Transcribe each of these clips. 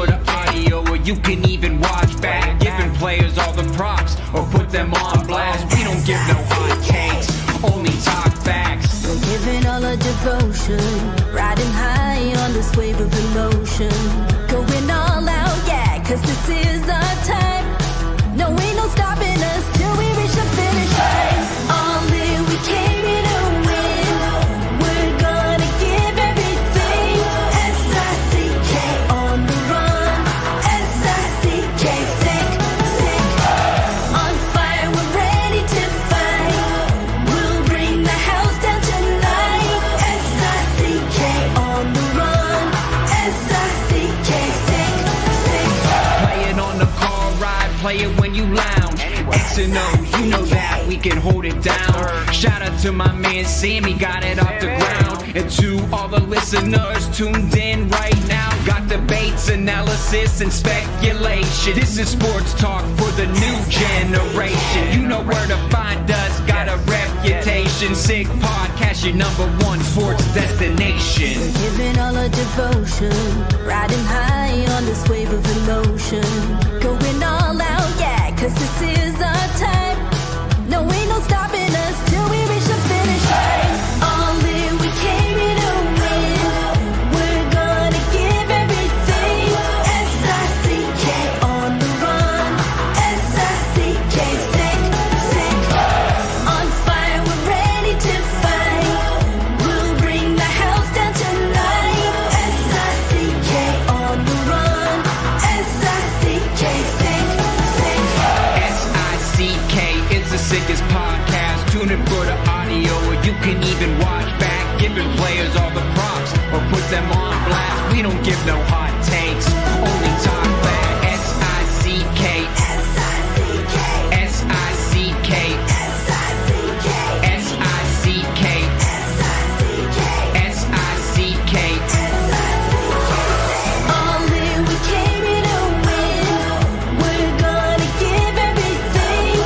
for the audio, or you can even watch back. Giving players all the props, or put them on blast. We don't give no hot takes, only talk facts. We're giving all our devotion, riding high on this wave of emotion. Going all out, yeah, cause this is our time. No, ain't no stopping us till we reach the finish line. All in, we came here to win. We're gonna give everything. S-I-C-K on the run. S-I-C-K, sick, sick. On fire, we're ready to fight. We'll bring the house down tonight. S-I-C-K on the run. S-I-C-K, sick, sick. Playing on the car ride, play it when you lounge. X and O, you know that we can hold it down. Shout out to my man Sammy, got it off the ground. And to all the listeners tuned in right now, got debates, analysis, and speculation. This is sports talk for the new generation. You know where to find us, got a reputation. Sick podcast, your #1 sports destination. Giving all our devotion, riding high on this wave of emotion. Going all out, yeah, cause this is our time. No, ain't no stopping us till we reach the finish line. All in, we came here to win. We're gonna give everything. S-I-C-K on the run. S-I-C-K, sick, sick. On fire, we're ready to fight. We'll bring the house down tonight. S-I-C-K on the run. S-I-C-K, sick, sick. S-I-C-K is the sickest podcast. Tune in for the audio, or you can even watch back. Giving players all the props, or put them on blast. We don't give no hot takes, only talk back. S-I-C-K, S-I-C-K, S-I-C-K, S-I-C-K, S-I-C-K, S-I-C-K, S-I-C-K. all in, we came here to win. We're gonna give everything.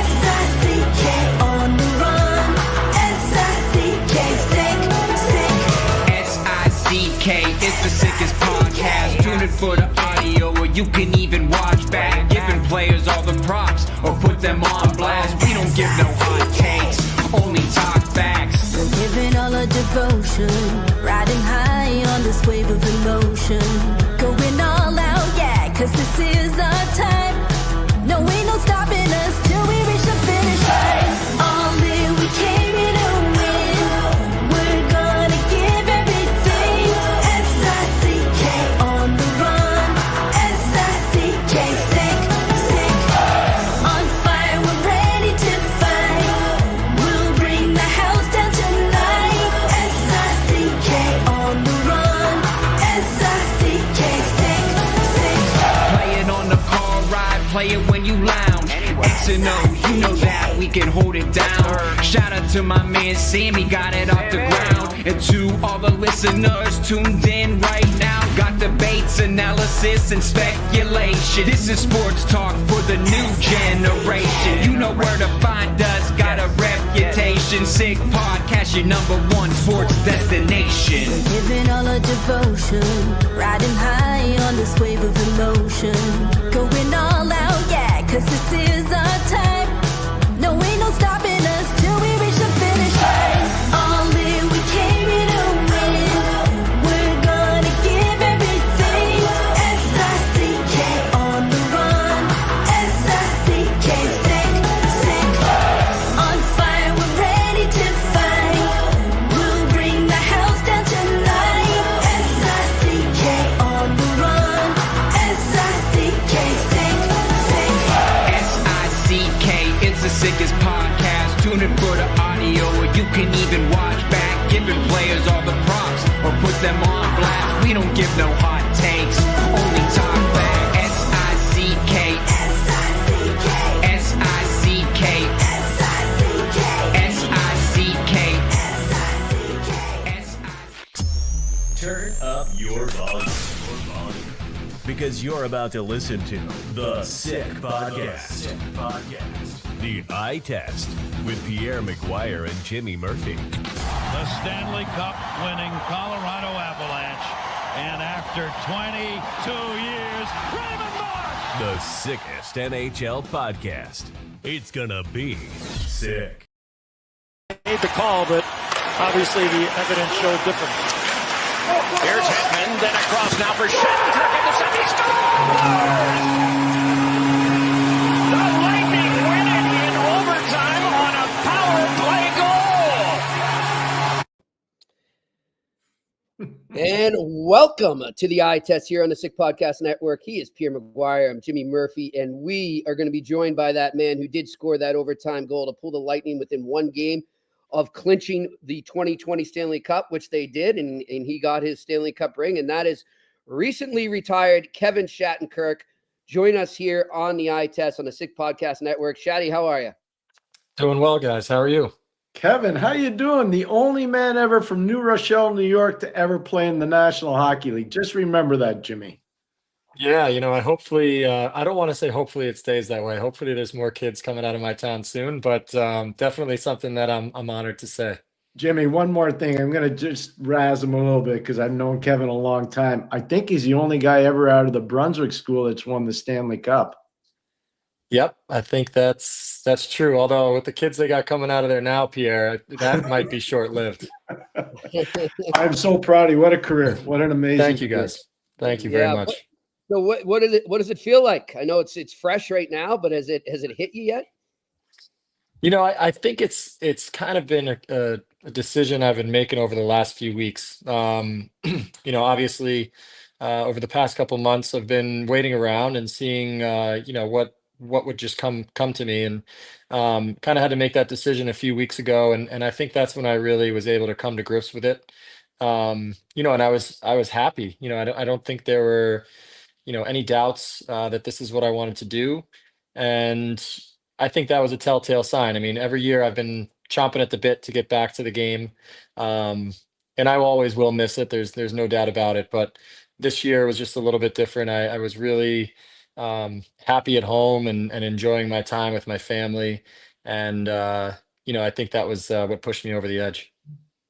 S-I-C-K on the run. S-I-C-K, sick, sick. S-I-C-K is the sickest podcast. Tune in for the audio, or you can even watch back. Giving players all the props, or put them on blast. We don't give no hot takes, only talk facts. We're giving all our devotion, riding high on this wave of emotion. Going all out, yeah, cause this is our time. No, ain't no stopping us till we reach the finish line. All in, we came here to win. We're gonna give everything. S-I-C-K on the run. S-I-C-K, sick, sick. On fire, we're ready to fight. We'll bring the house down tonight. S-I-C-K on the run. S-I-C-K, sick, sick. Playing on the car ride, play it when you lounge. X and O, you know that we can hold it down. Shout out to my man Sammy, got it off the ground. And to all the listeners tuned in right now, got debates, analysis, and speculation. This is sports talk for the new generation. You know where to find us, got a reputation. Sick podcast, your #1 sports destination. Giving all our devotion, riding high on this wave of emotion. Going all out, yeah, cause this is our time. No, ain't no stopping us till we reach the finish line. All in, we came here to win. We're gonna give everything. S-I-C-K on the run. S-I-C-K, sick, sick. On fire, we're ready to fight. We'll bring the house down tonight. S-I-C-K on the run. S-I-C-K, sick, sick. S-I-C-K is the sickest podcast. Tune in for the audio, or you can even watch back. Giving players all the props, or put them on blast. We don't give no hot takes, only talk back. S-I-C-K, S-I-C-K, S-I-C-K, S-I-C-K, S-I-C-K, S-I-C-K. Turn up your volume. Because you're about to listen to The Sick Podcast. The Eye Test with Pierre, McGuire, and Jimmy Murphy. The Stanley Cup winning Colorado Avalanche. And after 22 years, is Raymond Mark. The sickest NHL podcast. It's gonna be sick. Made the call, but obviously the evidence showed different. Here's Hetman, then across now for Shattenkirk at the center. He scores! The Lightning win it in overtime on a power play goal. And welcome to the Eye Test here on the Sick Podcast Network. He is Pierre McGuire. I'm Jimmy Murphy, and we are going to be joined by that man who did score that overtime goal to pull the Lightning within one game of clinching the 2020 Stanley Cup, which they did, and he got his Stanley Cup ring, and that is recently retired Kevin Shattenkirk. Join us here on the Eye Test on the Sick Podcast Network. Shatty, how are you? Doing well, guys. How are you? Kevin, how you doing? The only man ever from New Rochelle, New York to ever play in the National Hockey League. Just remember that, Jimmy. Yeah, I hopefully, I don't want to say hopefully it stays that way. Hopefully there's more kids coming out of my town soon, but definitely something that I'm honored to say. Jimmy, one more thing. I'm going to just razz him a little bit because I've known Kevin a long time. I think he's the only guy ever out of the Brunswick school that's won the Stanley Cup. Yep, I think that's true. Although with the kids they got coming out of there now, Pierre, that might be short-lived. I'm so proud of you. What a career. What an amazing Thank you, guys. Thank you very much. So what does it feel like? I know it's fresh right now, but has it hit you yet? I think it's kind of been a decision I've been making over the last few weeks. Obviously, over the past couple months, I've been waiting around and seeing, what would just come to me, and kind of had to make that decision a few weeks ago, and I think that's when I really was able to come to grips with it. And I was happy. I don't think there were any doubts that this is what I wanted to do. And I think that was a telltale sign. I mean, every year I've been chomping at the bit to get back to the game. And I always will miss it. There's no doubt about it. But this year was just a little bit different. I was really happy at home and enjoying my time with my family. And, I think that was what pushed me over the edge.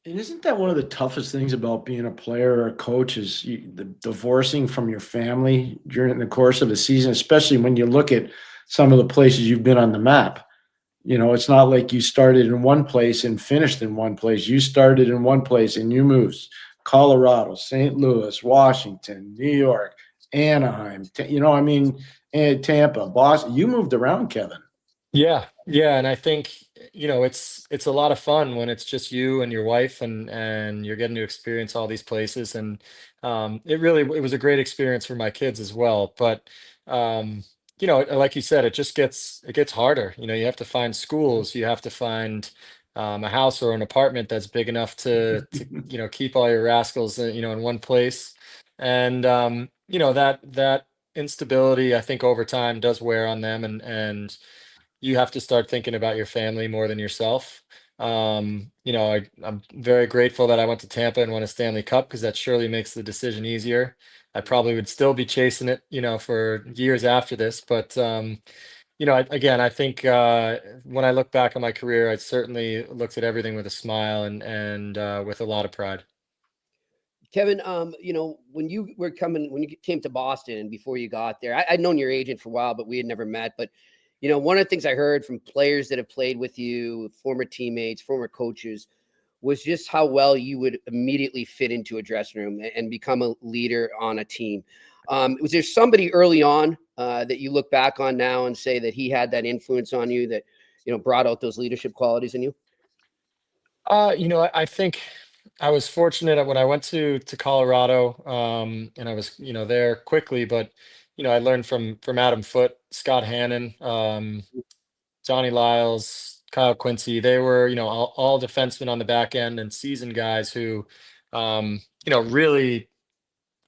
And isn't that one of the toughest things about being a player or a coach is the divorcing from your family during the course of a season, especially when you look at some of the places you've been on the map. It's not like you started in one place and finished in one place. You started in one place and you moved Colorado, St. Louis, Washington, New York, Anaheim, Tampa, Boston. You moved around, Kevin. Yeah. And I think, it's a lot of fun when it's just you and your wife and you're getting to experience all these places. And it was a great experience for my kids as well. But, like you said, it gets harder. You have to find schools, you have to find a house or an apartment that's big enough to keep all your rascals, in one place. And, that instability, I think over time does wear on them, and you have to start thinking about your family more than yourself. I'm very grateful that I went to Tampa and won a Stanley Cup because that surely makes the decision easier. I probably would still be chasing it, for years after this. But, I think when I look back on my career, I certainly looked at everything with a smile and with a lot of pride. Kevin, when you came to Boston and before you got there, I'd known your agent for a while, but we had never met. But one of the things I heard from players that have played with you, former teammates, former coaches, was just how well you would immediately fit into a dressing room and become a leader on a team. Was there somebody early on that you look back on now and say that he had that influence on you that, brought out those leadership qualities in you? I think I was fortunate when I went to Colorado, and I was, there quickly, but I learned from Adam Foote, Scott Hannon, Johnny Lyles, Kyle Quincy. They were, all defensemen on the back end and seasoned guys who, really,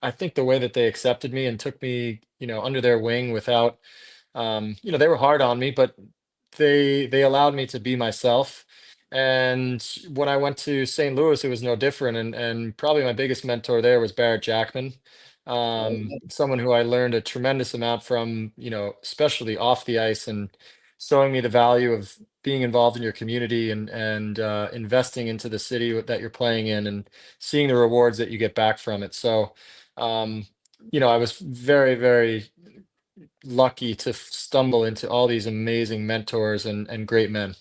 I think the way that they accepted me and took me, under their wing without, they were hard on me, but they allowed me to be myself. And when I went to St. Louis, it was no different. And probably my biggest mentor there was Barrett Jackman, someone who I learned a tremendous amount from, especially off the ice, and showing me the value of being involved in your community and investing into the city that you're playing in and seeing the rewards that you get back from it. So, I was very, very lucky to stumble into all these amazing mentors and great men.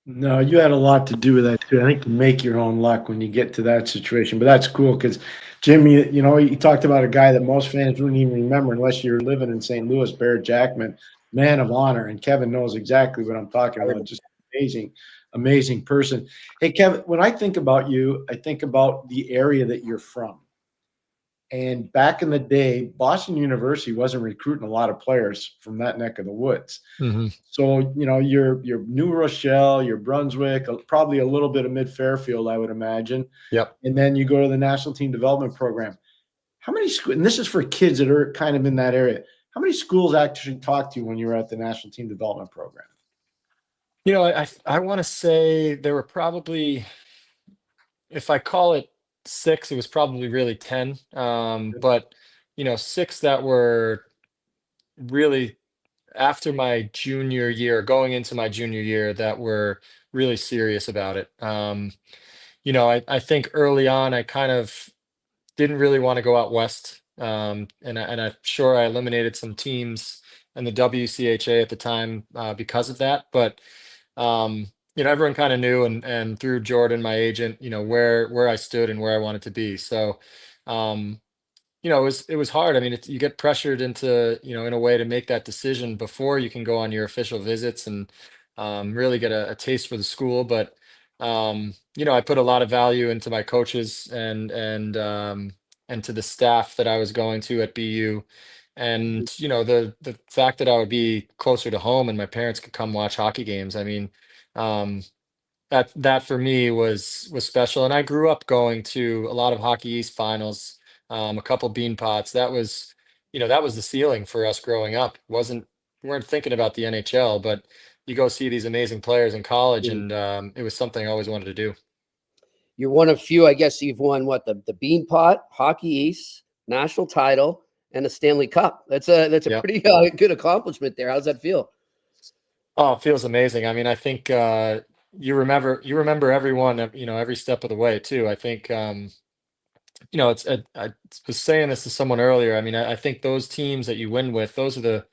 No, you had a lot to do with that too. I think you make your own luck when you get to that situation. But that's cool because Jimmy, you talked about a guy that most fans wouldn't even remember unless you're living in St. Louis, Barrett Jackman, man of honor. And Kevin knows exactly what I'm talking about. Just amazing, amazing person. Hey, Kevin, when I think about you, I think about the area that you're from. And back in the day, Boston University wasn't recruiting a lot of players from that neck of the woods. Hmm. So, your New Rochelle, your Brunswick, probably a little bit of Mid Fairfield, I would imagine. Yep. And then you go to the National Team Development Program. How many schools, and this is for kids that are kind of in that area, how many schools actually talked to you when you were at the National Team Development Program? I want to say there were probably, if I call it six, it was probably really 10. But six that were really after my junior year, going into my junior year, that were really serious about it. I think early on I kind of didn't really want to go out west. And I'm sure I eliminated some teams in the WCHA at the time because of that. But everyone kind of knew, and through Jordan, my agent, where I stood and where I wanted to be. So, um, it was hard. I mean, you get pressured into, in a way to make that decision before you can go on your official visits and really get a taste for the school. But I put a lot of value into my coaches and to the staff that I was going to at BU. And the fact that I would be closer to home and my parents could come watch hockey games. I mean, um, that for me was special. And I grew up going to a lot of Hockey East finals, a couple Bean Pots. That was the ceiling for us growing up. We weren't thinking about the NHL, but you go see these amazing players in college, and it was something I always wanted to do. You're one of few, I guess you've won what, the Bean Pot, Hockey East, national title, and a Stanley Cup. That's a Yep. pretty good accomplishment there. How's that feel? Oh, it feels amazing. I mean, I think you remember everyone, every step of the way too. I think I was saying this to someone earlier. I mean, I think those teams that you win with, those are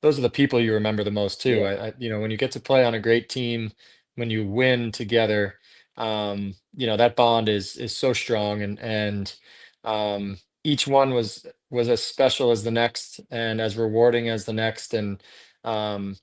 the people you remember the most too. Yeah. When you get to play on a great team, when you win together, that bond is so strong, and each one was as special as the next and as rewarding as the next. And um,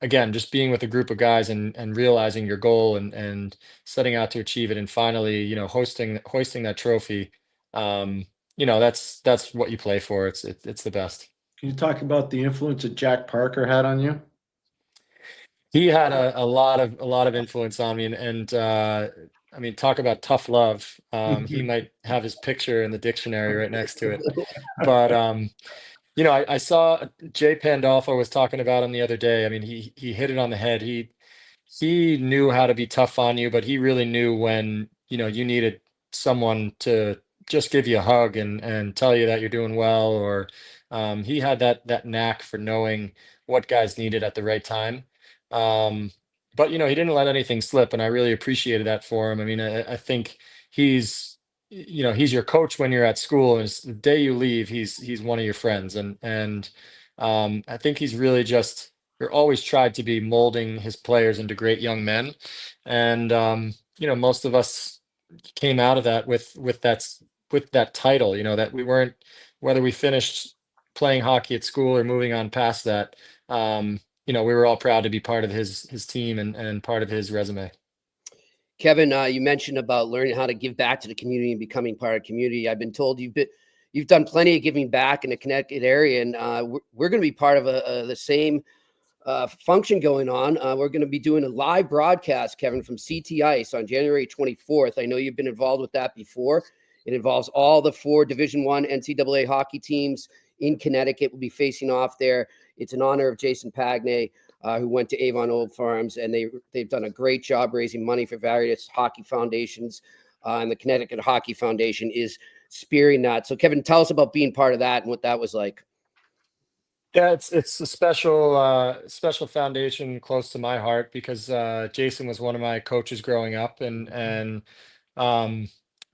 again, just being with a group of guys and realizing your goal and setting out to achieve it, and finally, hoisting that trophy. That's what you play for. It's the best. Can you talk about the influence that Jack Parker had on you? He had a lot of influence on me, and I mean, talk about tough love. He might have his picture in the dictionary right next to it. But I saw Jay Pandolfo was talking about him the other day. I mean, he hit it on the head. He knew how to be tough on you, but he really knew when you needed someone to just give you a hug and tell you that you're doing well. Or he had that knack for knowing what guys needed at the right time. Um, but he didn't let anything slip, and I really appreciated that for him. I mean, I think he's your coach when you're at school, and it's the day you leave, he's one of your friends. And I think he's really just you're always tried to be molding his players into great young men. And most of us came out of that with that title, that we weren't, whether we finished playing hockey at school or moving on past that. We were all proud to be part of his team and part of his resume. Kevin, you mentioned about learning how to give back to the community and becoming part of the community. I've been told you've done plenty of giving back in the Connecticut area, and we're going to be part of the same function going on. We're going to be doing a live broadcast, Kevin, from CT Ice on January 24th. I know you've been involved with that before. It involves all the 4 Division I NCAA hockey teams in Connecticut will be facing off there. It's in honor of Jason Pagnay, who went to Avon Old Farms, and they've done a great job raising money for various hockey foundations. And the Connecticut Hockey Foundation is spearing that. So, Kevin, tell us about being part of that and what that was like. Yeah, it's a special foundation close to my heart because Jason was one of my coaches growing up, and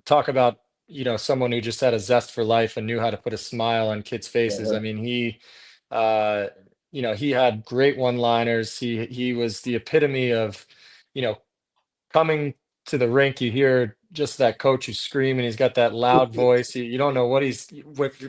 talk about someone who just had a zest for life and knew how to put a smile on kids' faces. I mean, uh, he had great one-liners. He was the epitome of, you know, coming to the rink, you hear just that coach who's screaming. He's got that loud voice. You don't know what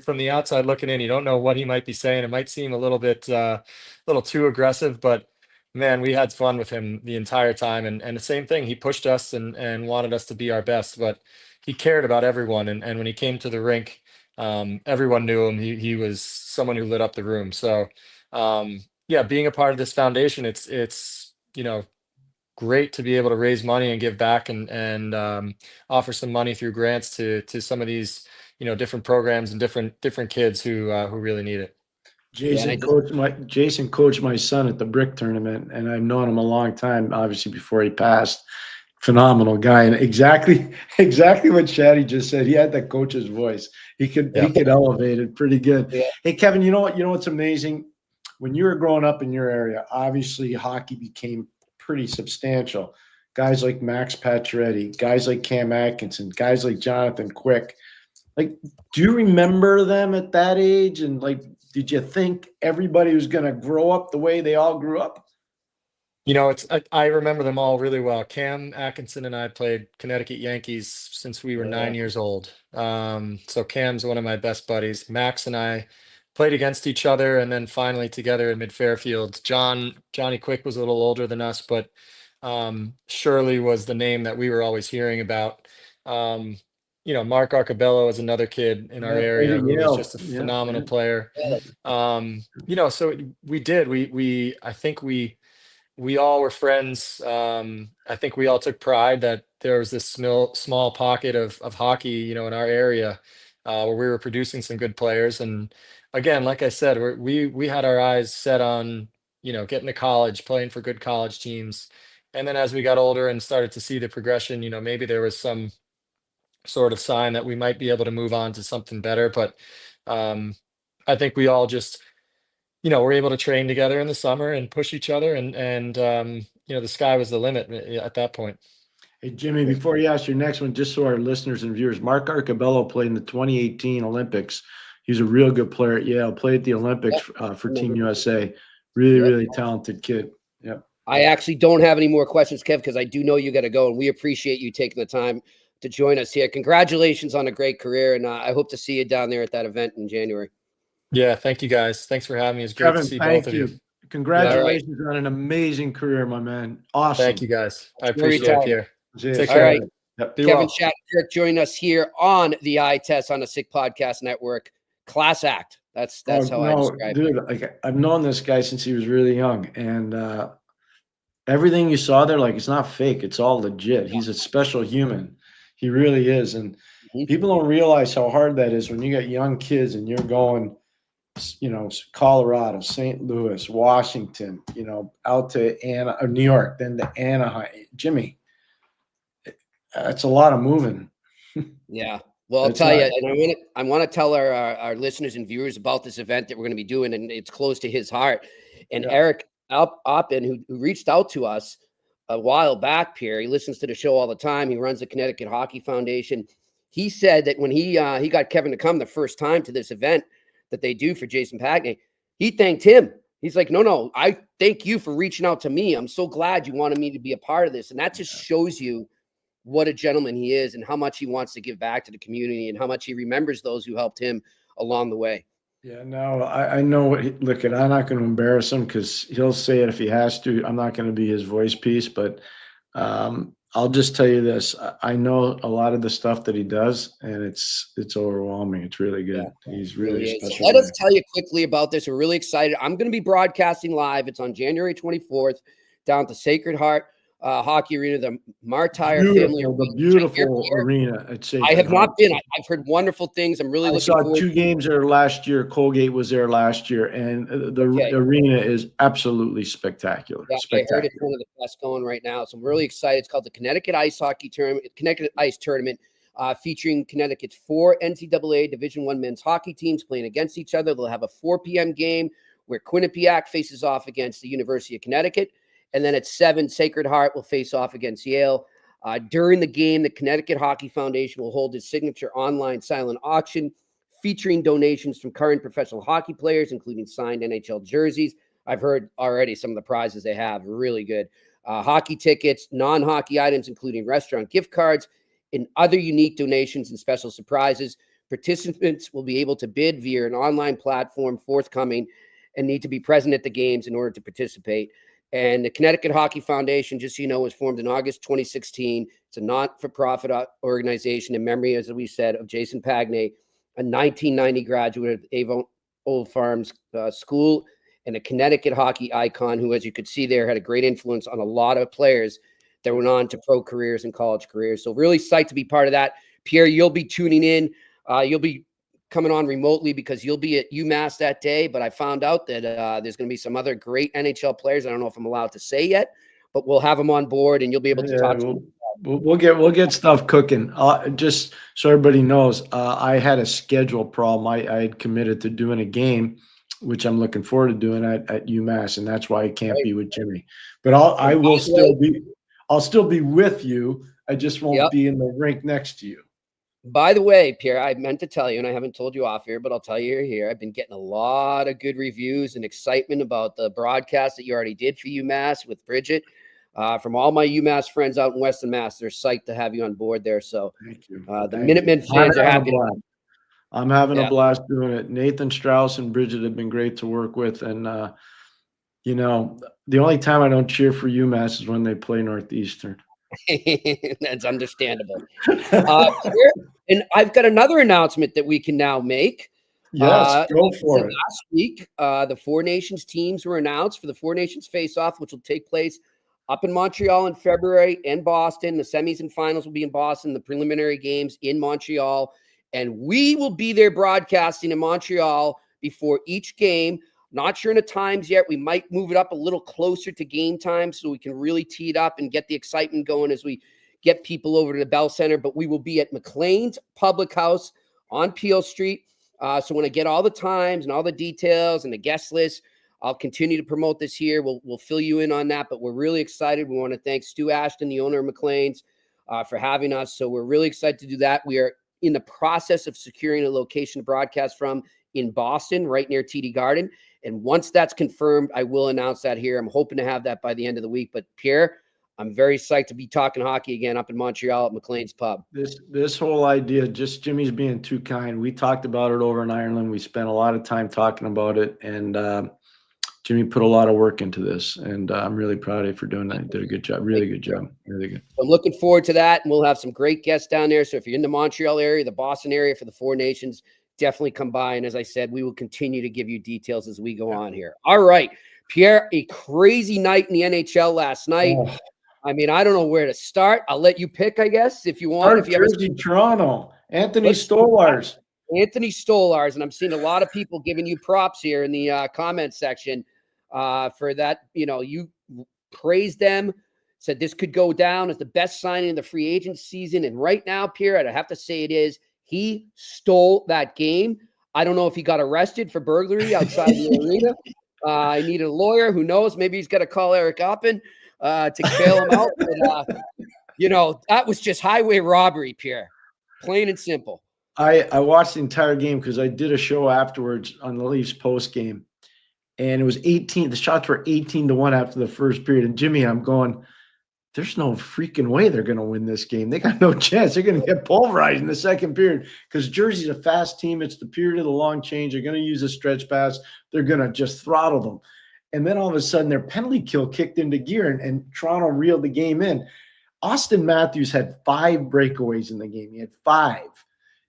from the outside looking in. You don't know what he might be saying. It might seem a little bit, little too aggressive, but man, we had fun with him the entire time. And the same thing, he pushed us and wanted us to be our best, but he cared about everyone. And when he came to the rink, everyone knew him. He was someone who lit up the room. So, yeah, being a part of this foundation, it's great to be able to raise money and give back and offer some money through grants to some of these different programs and different kids who really need it. Jason coached my son at the brick tournament, and I've known him a long time, obviously before he passed. Phenomenal guy, and exactly what Shaddy just said. He had that coach's voice. He could elevate it pretty good. Yeah. Hey, Kevin, you know what's amazing? When you were growing up in your area, obviously hockey became pretty substantial. Guys like Max Pacioretty, guys like Cam Atkinson, guys like Jonathan Quick. Like, do you remember them at that age? And like, did you think everybody was going to grow up the way they all grew up? I remember them all really well. Cam Atkinson and I played Connecticut Yankees since we were 9 years old. So Cam's one of my best buddies. Max and I played against each other, and then finally together in Mid-Fairfield. Johnny Quick was a little older than us, but Shirley was the name that we were always hearing about. Mark Arcabello is another kid in our area who was just a phenomenal player. So I think we all were friends. I think we all took pride that there was this small pocket of hockey, in our area, where we were producing some good players. And again, like I said, we had our eyes set on, getting to college, playing for good college teams. And then as we got older and started to see the progression, maybe there was some sort of sign that we might be able to move on to something better. But I think we all just, we're able to train together in the summer and push each other, and the sky was the limit at that point. Hey, Jimmy, before you ask your next one, just so our listeners and viewers, Mark Arcabello played in the 2018 Olympics. He's a real good player at Yale, played at the Olympics for Team USA. Really talented kid. Yep. I actually don't have any more questions, Kev, because I do know you got to go, and we appreciate you taking the time to join us here. Congratulations on a great career, and I hope to see you down there at that event in January. Yeah, thank you guys. Thanks for having me. It's great Kevin, to see both of you. Congratulations on an amazing career, my man. Awesome. Thank you guys. I appreciate it, Pierre. Take care. All right. Yep. Kevin Shattenkirk joining us here on the Eye Test on the Sick Podcast Network. Class act. That's how I describe it. Like, I've known this guy since he was really young, and everything you saw there, like, it's not fake. It's all legit. He's a special human. He really is. And people don't realize how hard that is when you got young kids and you're going, Colorado, St. Louis, Washington, out to New York, then to Anaheim. Jimmy, that's a lot of moving. Yeah. Well, I'll tell you, and I want to tell our listeners and viewers about this event that we're going to be doing, and it's close to his heart. And Eric Oppen, who reached out to us a while back, Pierre, he listens to the show all the time. He runs the Connecticut Hockey Foundation. He said that when he got Kevin to come the first time to this event that they do for Jason Pagney, he thanked him. He's like, no, I thank you for reaching out to me. I'm so glad you wanted me to be a part of this. And that just shows you what a gentleman he is and how much he wants to give back to the community and how much he remembers those who helped him along the way. Yeah, no, I know look, I'm not going to embarrass him because he'll say it if he has to. I'm not going to be his voice piece, but I'll just tell you this. I know a lot of the stuff that he does, and it's overwhelming. It's really good. Yeah, he's really special. So let us tell you quickly about this. We're really excited. I'm going to be broadcasting live. It's on January 24th down at the Sacred Heart Hockey Arena, the Martyr family. The beautiful arena at Sacred I have Heart. not been. I've heard wonderful things. I'm really looking forward. I saw 2 games there last year. Colgate was there last year, and the arena is absolutely spectacular. Yeah, I heard it's one of the best going right now. So I'm really excited. It's called the Connecticut Ice Tournament, featuring Connecticut's 4 NCAA Division I men's hockey teams playing against each other. They'll have a 4 p.m. game where Quinnipiac faces off against the University of Connecticut. And then at 7, Sacred Heart will face off against Yale. During the game, the Connecticut Hockey Foundation will hold its signature online silent auction featuring donations from current professional hockey players, including signed NHL jerseys. I've heard already some of the prizes they have, really good. Hockey tickets, non-hockey items, including restaurant gift cards, and other unique donations and special surprises. Participants will be able to bid via an online platform forthcoming and need to be present at the games in order to participate. And the Connecticut Hockey Foundation, just so you know, was formed in August 2016. It's a not-for-profit organization in memory, as we said, of Jason Pagnay, a 1990 graduate of Avon Old Farms School and a Connecticut hockey icon who, as you could see there, had a great influence on a lot of players that went on to pro careers and college careers. So really psyched to be part of that. Pierre, you'll be tuning in. You'll be coming on remotely because you'll be at UMass that day. But I found out that there's going to be some other great NHL players. I don't know if I'm allowed to say yet, but we'll have them on board and you'll be able to talk to them. We'll get stuff cooking. Just so everybody knows, I had a schedule problem. I had committed to doing a game, which I'm looking forward to doing at UMass, and that's why I can't be with Jimmy. But I'll still be with you. I just won't be in the rink next to you. By the way, Pierre, I meant to tell you, and I haven't told you off here, but I'll tell you here. I've been getting a lot of good reviews and excitement about the broadcast that you already did for UMass with Bridget. From all my UMass friends out in Western Mass, they're psyched to have you on board there. So thank you. The Minutemen fans are happy. I'm having a blast doing it. Nathan Strauss and Bridget have been great to work with. And, the only time I don't cheer for UMass is when they play Northeastern. That's understandable. And I've got another announcement that we can now make. Yes, go for it. Last week, the Four Nations teams were announced for the Four Nations face-off, which will take place up in Montreal in February and Boston. The semis and finals will be in Boston, the preliminary games in Montreal. And we will be there broadcasting in Montreal before each game. Not sure in the times yet. We might move it up a little closer to game time so we can really tee it up and get the excitement going as we get people over to the Bell Center. But we will be at McLean's Public House on Peel Street. So when I get all the times and all the details and the guest list, I'll continue to promote this here. We'll fill you in on that. But we're really excited. We want to thank Stu Ashton, the owner of McLean's, for having us. So we're really excited to do that. We are in the process of securing a location to broadcast from in Boston, right near TD Garden. And once that's confirmed, I will announce that here. I'm hoping to have that by the end of the week. But Pierre, I'm very psyched to be talking hockey again up in Montreal at McLean's Pub. This whole idea, just Jimmy's being too kind. We talked about it over in Ireland. We spent a lot of time talking about it. And Jimmy put a lot of work into this. And I'm really proud of you for doing that. You did a good job. Really good job. Really good. I'm looking forward to that. And we'll have some great guests down there. So if you're in the Montreal area, the Boston area for the Four Nations, definitely come by. And as I said, we will continue to give you details as we go on here. All right, Pierre, a crazy night in the NHL last night. Oh. I mean, I don't know where to start. I'll let you pick, I guess, if you want. If you Jersey, Toronto, Anthony Stolarz. Anthony Stolarz. And I'm seeing a lot of people giving you props here in the comment section for that. You praised them, said this could go down as the best signing in the free agent season. And right now, Pierre, I have to say it is. He stole that game. I don't know if he got arrested for burglary outside the arena. I need a lawyer. Who knows? Maybe he's got to call Eric Oppen to bail him out. But, that was just highway robbery, Pierre. Plain and simple. I watched the entire game because I did a show afterwards on the Leafs post game. And it was 18. The shots were 18-1 after the first period. And Jimmy, I'm going, there's no freaking way they're going to win this game. They got no chance. They're going to get pulverized in the second period because Jersey's a fast team. It's the period of the long change. They're going to use a stretch pass. They're going to just throttle them. And then all of a sudden their penalty kill kicked into gear and Toronto reeled the game in. Austin Matthews had 5 breakaways in the game. He had 5.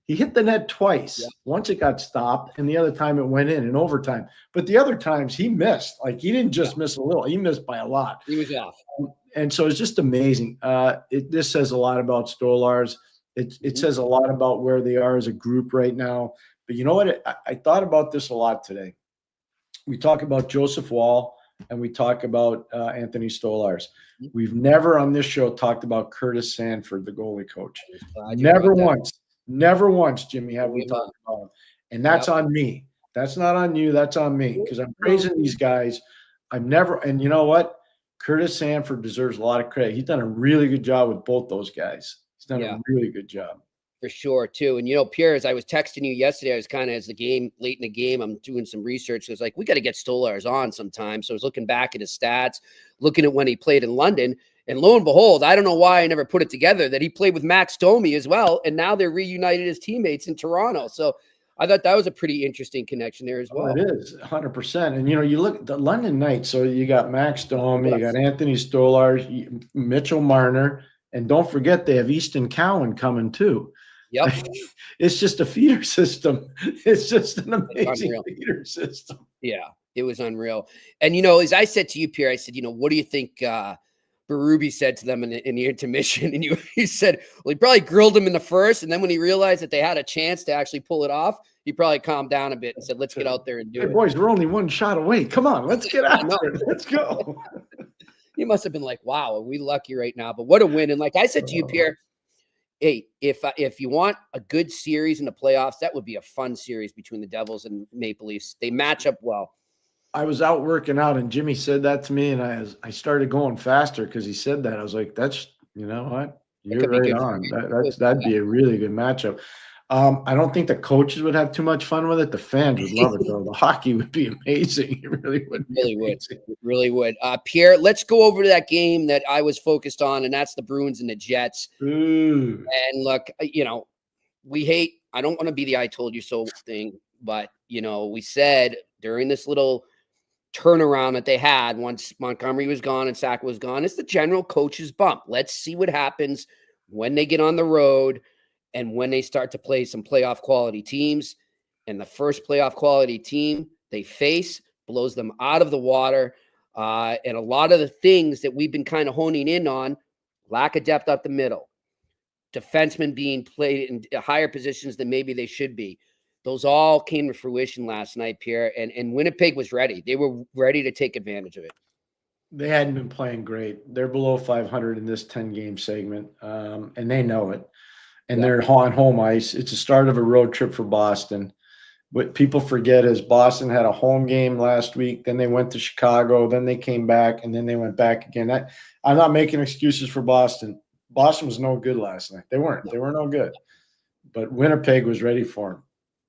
He hit the net twice. Yeah. Once it got stopped, and the other time it went in overtime. But the other times he missed. Like, he didn't just miss a little. He missed by a lot. He was off. And so it's just amazing. This says a lot about Stolarz. It says a lot about where they are as a group right now. But you know what? I thought about this a lot today. We talk about Joseph Wall, and we talk about Anthony Stolarz. We've never on this show talked about Curtis Sanford, the goalie coach. Never once. Never once, Jimmy, have we talked about him. And that's on me. That's not on you. That's on me because I'm praising these guys. And you know what? Curtis Sanford deserves a lot of credit. He's done a really good job with both those guys. He's done Yeah. a really good job. For sure, too. And, Pierre, as I was texting you yesterday, I was kind of, as the game, late in the game, I'm doing some research. I was like, we got to get Stolarz on sometime. So I was looking back at his stats, looking at when he played in London. And lo and behold, I don't know why I never put it together that he played with Max Domi as well. And now they're reunited as teammates in Toronto. So I thought that was a pretty interesting connection there as well. It is 100%. And, you look at the London Knights. So you got Max Domi, you got Anthony Stolarz, Mitchell Marner, and don't forget they have Easton Cowan coming too. Yep. It's just a feeder system. It's just an amazing feeder system. Yeah, it was unreal. And, as I said to you, Pierre, I said, what do you think Berube said to them in the intermission? And he said, well, he probably grilled him in the first. And then when he realized that they had a chance to actually pull it off, he probably calmed down a bit and said, let's get out there and do it. Boys, we're only one shot away. Come on, let's get after it. Let's go. He must have been like, wow, are we lucky right now? But what a win. And like I said to you, Pierre, hey, if you want a good series in the playoffs, that would be a fun series between the Devils and Maple Leafs. They match up well. I was out working out, and Jimmy said that to me, and I started going faster because he said that. I was like, "That's what you're right on. That'd be a really good matchup." I don't think the coaches would have too much fun with it. The fans would love it, though. The hockey would be amazing. It really would. It really would. Pierre, let's go over to that game that I was focused on, and that's the Bruins and the Jets. Ooh. And look, we hate. I don't want to be the "I told you so" thing, but we said during this little turnaround that they had once Montgomery was gone and Sack was gone, it's the general coach's bump. Let's see what happens when they get on the road and when they start to play some playoff quality teams. And the first playoff quality team they face blows them out of the water. And a lot of the things that we've been kind of honing in on, lack of depth up the middle, defensemen being played in higher positions than maybe they should be. Those all came to fruition last night, Pierre, and Winnipeg was ready. They were ready to take advantage of it. They hadn't been playing great. They're below 500 in this 10-game segment, and they know it. And they're on home ice. It's the start of a road trip for Boston. What people forget is Boston had a home game last week. Then they went to Chicago. Then they came back, and then they went back again. I'm not making excuses for Boston. Boston was no good last night. They weren't. They were no good. But Winnipeg was ready for them.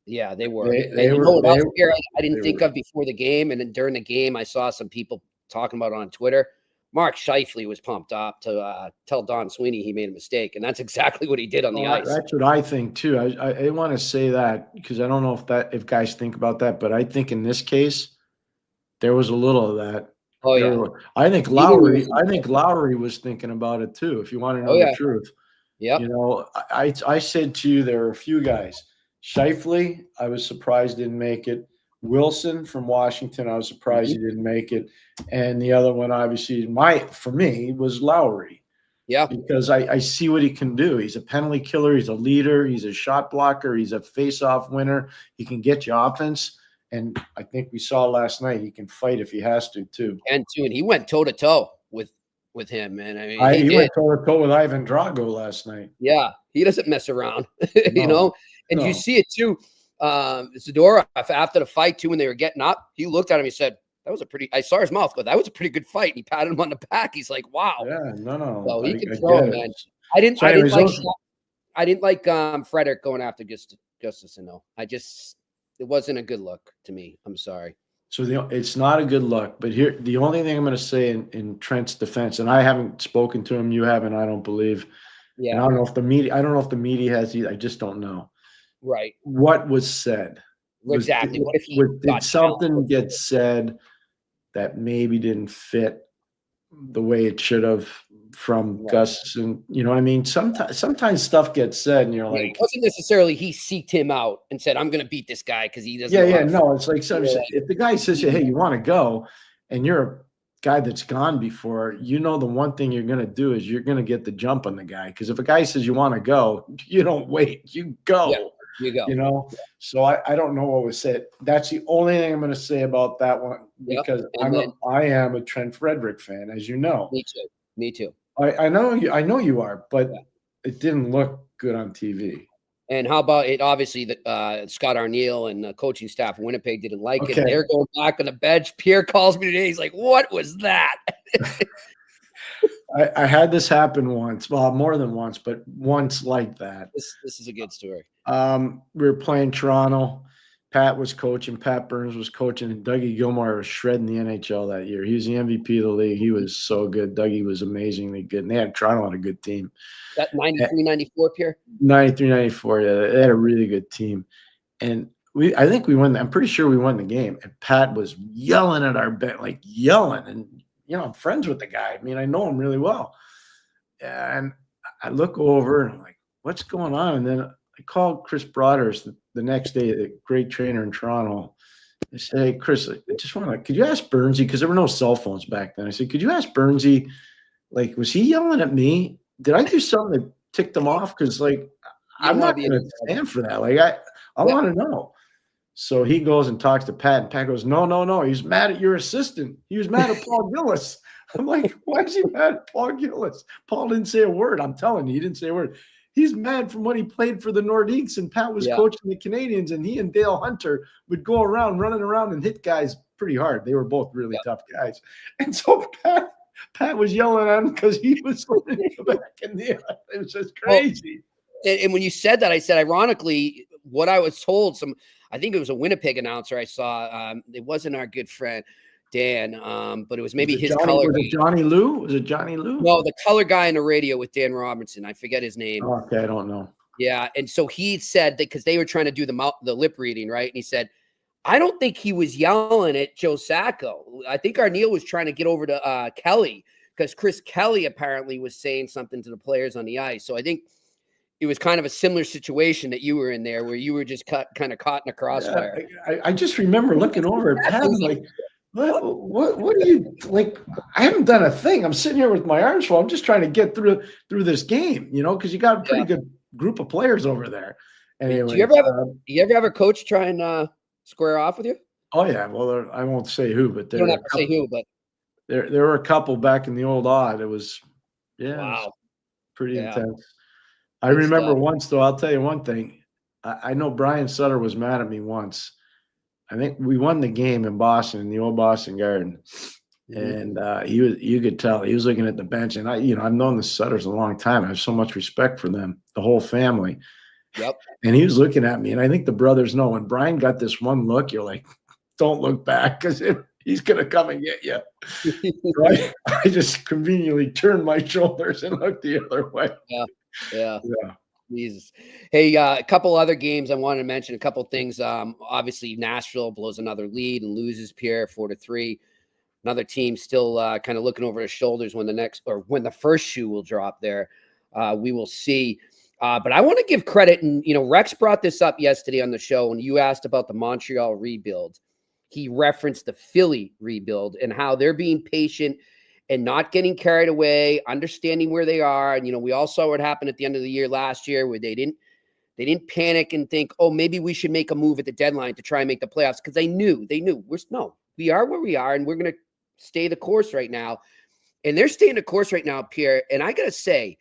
Yeah, they were. I didn't think of before the game, and then during the game, I saw some people talking about it on Twitter. Mark Scheifele was pumped up to tell Don Sweeney he made a mistake, and that's exactly what he did on the ice. That's what I think too. I want to say that because I don't know if guys think about that, but I think in this case there was a little of that. Oh yeah, I think Lowry was thinking about it too. If you want to know the truth, yeah. I said to you there were a few guys. Scheifele, I was surprised didn't make it. Wilson from Washington, I was surprised he didn't make it. And the other one, obviously, for me, was Lowry. Yeah. Because I see what he can do. He's a penalty killer. He's a leader. He's a shot blocker. He's a face-off winner. He can get you offense. And I think we saw last night he can fight if he has to, too. And he went toe-to-toe with him, man. I mean, he went toe-to-toe with Ivan Drago last night. Yeah. He doesn't mess around, And you see it, too. Zadorov, after the fight, too, when they were getting up, he looked at him. He said, I saw his mouth go, that was a pretty good fight. And he patted him on the back. He's like, wow. Yeah, no. So he can throw him, man. I didn't like Frederick going after Gustafsson, though. It wasn't a good look to me. I'm sorry. So it's not a good look. But here, the only thing I'm going to say in Trent's defense, and I haven't spoken to him, you haven't, I don't believe. Yeah. And I don't know if the media has either. I just don't know. Right. What was said? Exactly. Did something get said that maybe didn't fit the way it should have from Gus? And you know what I mean? Sometimes stuff gets said and you're like, it wasn't necessarily he seeked him out and said, I'm going to beat this guy because he doesn't. No, it's like if the guy says, hey, you want to go, and you're a guy that's gone before, the one thing you're going to do is you're going to get the jump on the guy. Because if a guy says you want to go, you don't wait, you go. Yeah. You go. So I don't know what was said. That's the only thing I'm going to say about that one because I am a Trent Frederick fan, as you know. Me too. I know you are, but it didn't look good on TV. And how about it? Obviously, Scott Arniel and the coaching staff of Winnipeg didn't like it. Okay. They're going back on the bench. Pierre calls me today. He's like, "What was that?" I had this happen once. Well, more than once, but once like that. This is a good story. We were playing Toronto. Pat was coaching. Pat Burns was coaching, and Dougie Gilmour was shredding the NHL that year. He was the MVP of the league. He was so good. Dougie was amazingly good. And Toronto had a good team. That 93, 94, Pierre? 93, 94. Yeah, they had a really good team. And I think we won. I'm pretty sure we won the game. And Pat was yelling at our bench, like yelling. And, I'm friends with the guy. I mean, I know him really well. And I look over and I'm like, what's going on? And then I called Chris Broaders the next day, the great trainer in Toronto. I said, hey, Chris, I just want to, could you ask Burnsy, because there were no cell phones back then. I said, could you ask Burnsy, like, was he yelling at me? Did I do something that ticked him off? Because, like, I'm not going to stand for that. Like, I want to know. So he goes and talks to Pat, and Pat goes, no. He's mad at your assistant. He was mad at Paul Gillis. I'm like, why is he mad at Paul Gillis? Paul didn't say a word. I'm telling you, he didn't say a word. He's mad from when he played for the Nordiques and Pat was coaching the Canadians, and he and Dale Hunter would go around running around and hit guys pretty hard. They were both really tough guys. And so Pat was yelling at him because he was letting him go back in the – it was just crazy. Well, and when you said that, I said, ironically, what I was told, I think it was a Winnipeg announcer I saw. It wasn't our good friend Dan, but it was maybe his color. Was it Johnny Lou? Was it Johnny Lou? No, the color guy on the radio with Dan Robertson. I forget his name. Oh, okay, I don't know. Yeah, and so he said that because they were trying to do the lip reading, right? And he said, I don't think he was yelling at Joe Sacco. I think Arniel was trying to get over to Kelly because Chris Kelly apparently was saying something to the players on the ice. So I think it was kind of a similar situation that you were in there where you were just kind of caught in a crossfire. I just remember looking over at Pat like, what are you like? I haven't done a thing. I'm sitting here with my arms full. I'm just trying to get through this game, because you got a pretty good group of players over there. Anyway, do you ever have a coach try and square off with you? Oh yeah. Well, I won't say who, but you don't have to say who, but there were a couple back in the old odd. It was wow, it was pretty intense. I remember once though. I'll tell you one thing. I know Brian Sutter was mad at me once. I think we won the game in Boston, in the old Boston Garden. And you could tell he was looking at the bench. And I've known the Sutters a long time. I have so much respect for them, the whole family. Yep. And he was looking at me. And I think the brothers know when Brian got this one look, you're like, don't look back because he's going to come and get you. Right? I just conveniently turned my shoulders and looked the other way. Yeah. Jesus. Hey, a couple other games I wanted to mention, a couple things. Obviously, Nashville blows another lead and loses Pierre 4-3. Another team still kind of looking over their shoulders when the first shoe will drop there. We will see. But I want to give credit, and Rex brought this up yesterday on the show when you asked about the Montreal rebuild. He referenced the Philly rebuild and how they're being patient and not getting carried away, understanding where they are. And, we all saw what happened at the end of the year last year where they didn't panic and think, oh, maybe we should make a move at the deadline to try and make the playoffs. Because they knew we are where we are and we're going to stay the course right now. And they're staying the course right now, Pierre. And I got to say,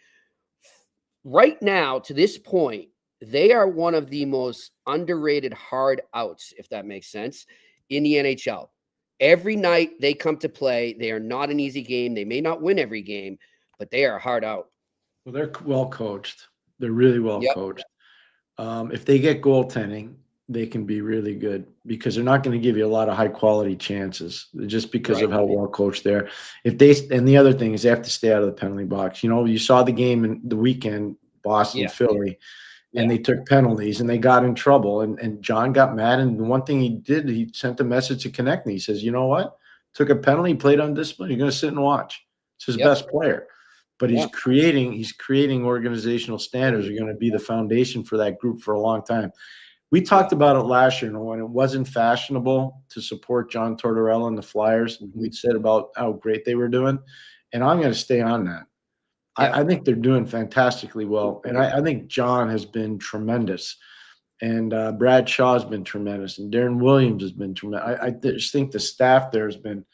right now, to this point, they are one of the most underrated hard outs, if that makes sense, in the NHL. Every night they come to play. They are not an easy game. They may not win every game, but they are hard out. Well, they're well coached. They're really well coached. If they get goaltending, they can be really good because they're not going to give you a lot of high quality chances just because of how well coached they are. And the other thing is they have to stay out of the penalty box. You saw the game in the weekend, Boston, Philly. And they took penalties and they got in trouble. And John got mad. And the one thing he did, he sent a message to Konechny. He says, you know what? Took a penalty, played undisciplined. You're going to sit and watch. It's his best player. But he's creating organizational standards that are going to be the foundation for that group for a long time. We talked about it last year, when it wasn't fashionable to support John Tortorella and the Flyers. We said about how great they were doing. And I'm going to stay on that. I think they're doing fantastically well. And I think John has been tremendous. And Brad Shaw has been tremendous. And Darren Williams has been tremendous. I just think the staff there has been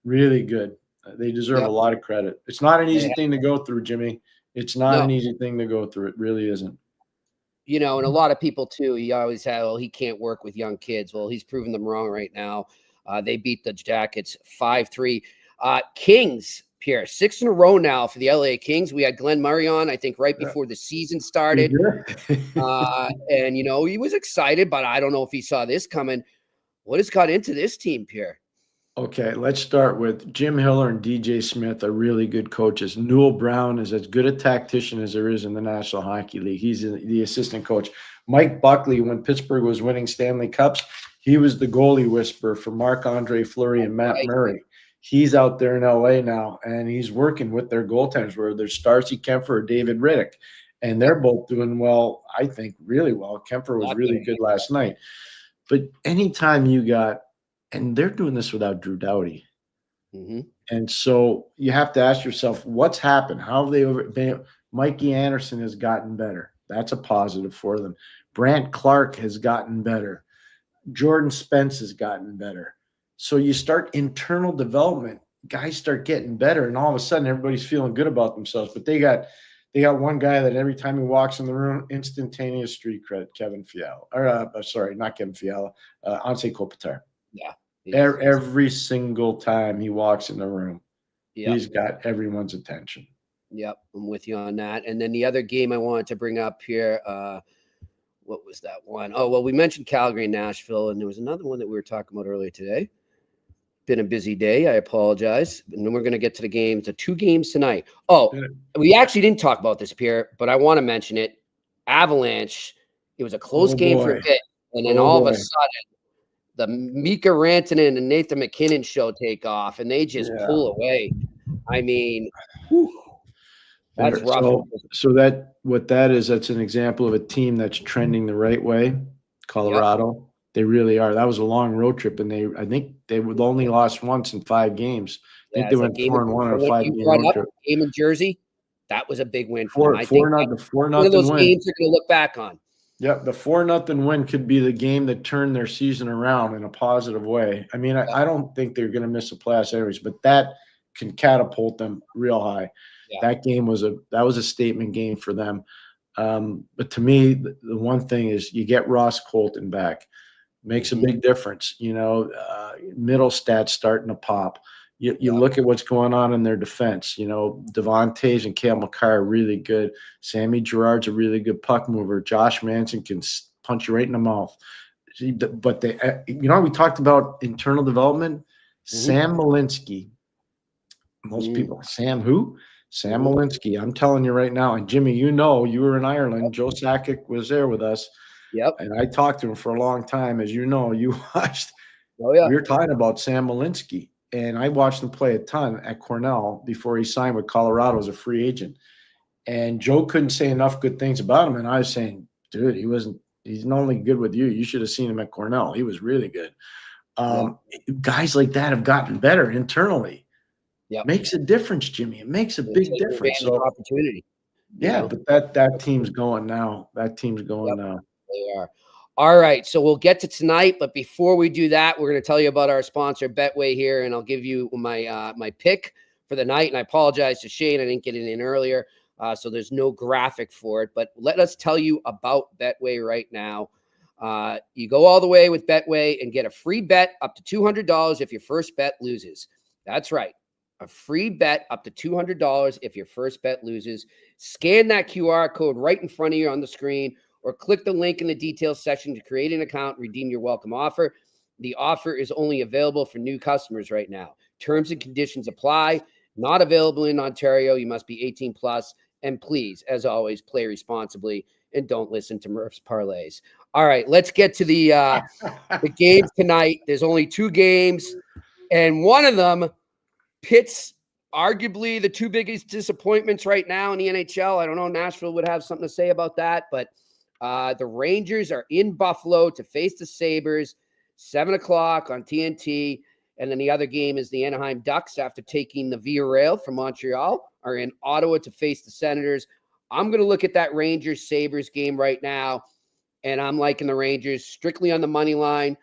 really good. They deserve a lot of credit. It's not an easy thing to go through, Jimmy. It's not an easy thing to go through. It really isn't. You know, and a lot of people too, he always had, well, he can't work with young kids. Well, he's proven them wrong right now. They beat the Jackets 5-3. Kings, Pierre, 6 in a row now for the LA Kings. We had Glenn Murray on, I think, right before the season started. And, you know, he was excited, but I don't know if he saw this coming. What has got into this team, Pierre? Okay, let's start with Jim Hiller and DJ Smith are really good coaches. Newell Brown is as good a tactician as there is in the National Hockey League. He's the assistant coach. Mike Buckley, when Pittsburgh was winning Stanley Cups, he was the goalie whisperer for Marc-Andre Fleury and Matt Murray. He's out there in LA now, and he's working with their goaltenders, where there's Starcy Kempfer or David Riddick, and they're both doing well, I think, really well. Kempfer was really good last night. But anytime you got – and they're doing this without Drew Doughty. And so you have to ask yourself, what's happened? How have they been? Mikey Anderson has gotten better. That's a positive for them. Brant Clark has gotten better. Jordan Spence has gotten better. So you start internal development, guys start getting better, and all of a sudden everybody's feeling good about themselves. But they got one guy that every time he walks in the room, instantaneous street credit, Kevin Fiala. Or sorry, not Kevin Fiala, Anse Kopitar. Yeah. Every single time he walks in the room, he's got everyone's attention. Yep, I'm with you on that. And then the other game I wanted to bring up here, what was that one? Oh, well, we mentioned Calgary and Nashville, and there was another one that we were talking about earlier today. Been a busy day. I apologize. And then we're going to get to the games, the 2 games tonight. Oh, we actually didn't talk about this, Pierre, but I want to mention it. Avalanche, it was a close game for a bit, and then all of a sudden, the Mika Rantanen and Nathan McKinnon show take off, and they just pull away. I mean, that's rough. So that's an example of a team that's trending the right way. Colorado, they really are. That was a long road trip, and I think they would only lost once in 5 games. I think they went 4-1 on a 5-game road trip. Game in Jersey, that was a big win for them. 4-0 one of those games they're going to look back on. Yeah, the 4-0 win could be the game that turned their season around in a positive way. I mean, I don't think they're going to miss a playoffs anyways, but that can catapult them real high. That game was a statement game for them. But to me, the one thing is you get Ross Colton back. Makes a big difference. You know, middle stats starting to pop. You look at what's going on in their defense. You know, Devontae and Cale Makar are really good. Sammy Girard's a really good puck mover. Josh Manson can punch you right in the mouth. But we talked about internal development. Sam Malinsky. Most people, Sam who? Sam Malinsky. I'm telling you right now. And Jimmy, you were in Ireland. Joe Sakic was there with us. Yep. And I talked to him for a long time. As you know, you watched. Oh, yeah. We were talking about Sam Malinsky. And I watched him play a ton at Cornell before he signed with Colorado as a free agent. And Joe couldn't say enough good things about him. And I was saying, dude, he's not only good with you. You should have seen him at Cornell. He was really good. Guys like that have gotten better internally. Makes a difference, Jimmy. It makes a big difference. So, opportunity. Yeah, but that team's going now. That team's going now. They are. All right, so we'll get to tonight, but before we do that, we're going to tell you about our sponsor, Betway, here, and I'll give you my my pick for the night. And I apologize to Shane, I didn't get it in earlier, so there's no graphic for it. But let us tell you about Betway right now. You go all the way with Betway and get a free bet up to $200 if your first bet loses. That's right, a free bet up to $200 if your first bet loses. Scan that QR code right in front of you on the screen, or click the link in the details section to create an account and redeem your welcome offer. The offer is only available for new customers right now. Terms and conditions apply. Not available in Ontario. You must be 18 plus. And please, as always, play responsibly and don't listen to Murph's parlays. All right, let's get to the games tonight. There's only 2 games, and one of them pits arguably the 2 biggest disappointments right now in the NHL. I don't know. Nashville would have something to say about that, but the Rangers are in Buffalo to face the Sabres, 7:00 on TNT. And then the other game is the Anaheim Ducks, after taking the Via Rail from Montreal, are in Ottawa to face the Senators. I'm going to look at that Rangers-Sabres game right now, and I'm liking the Rangers strictly on the money line.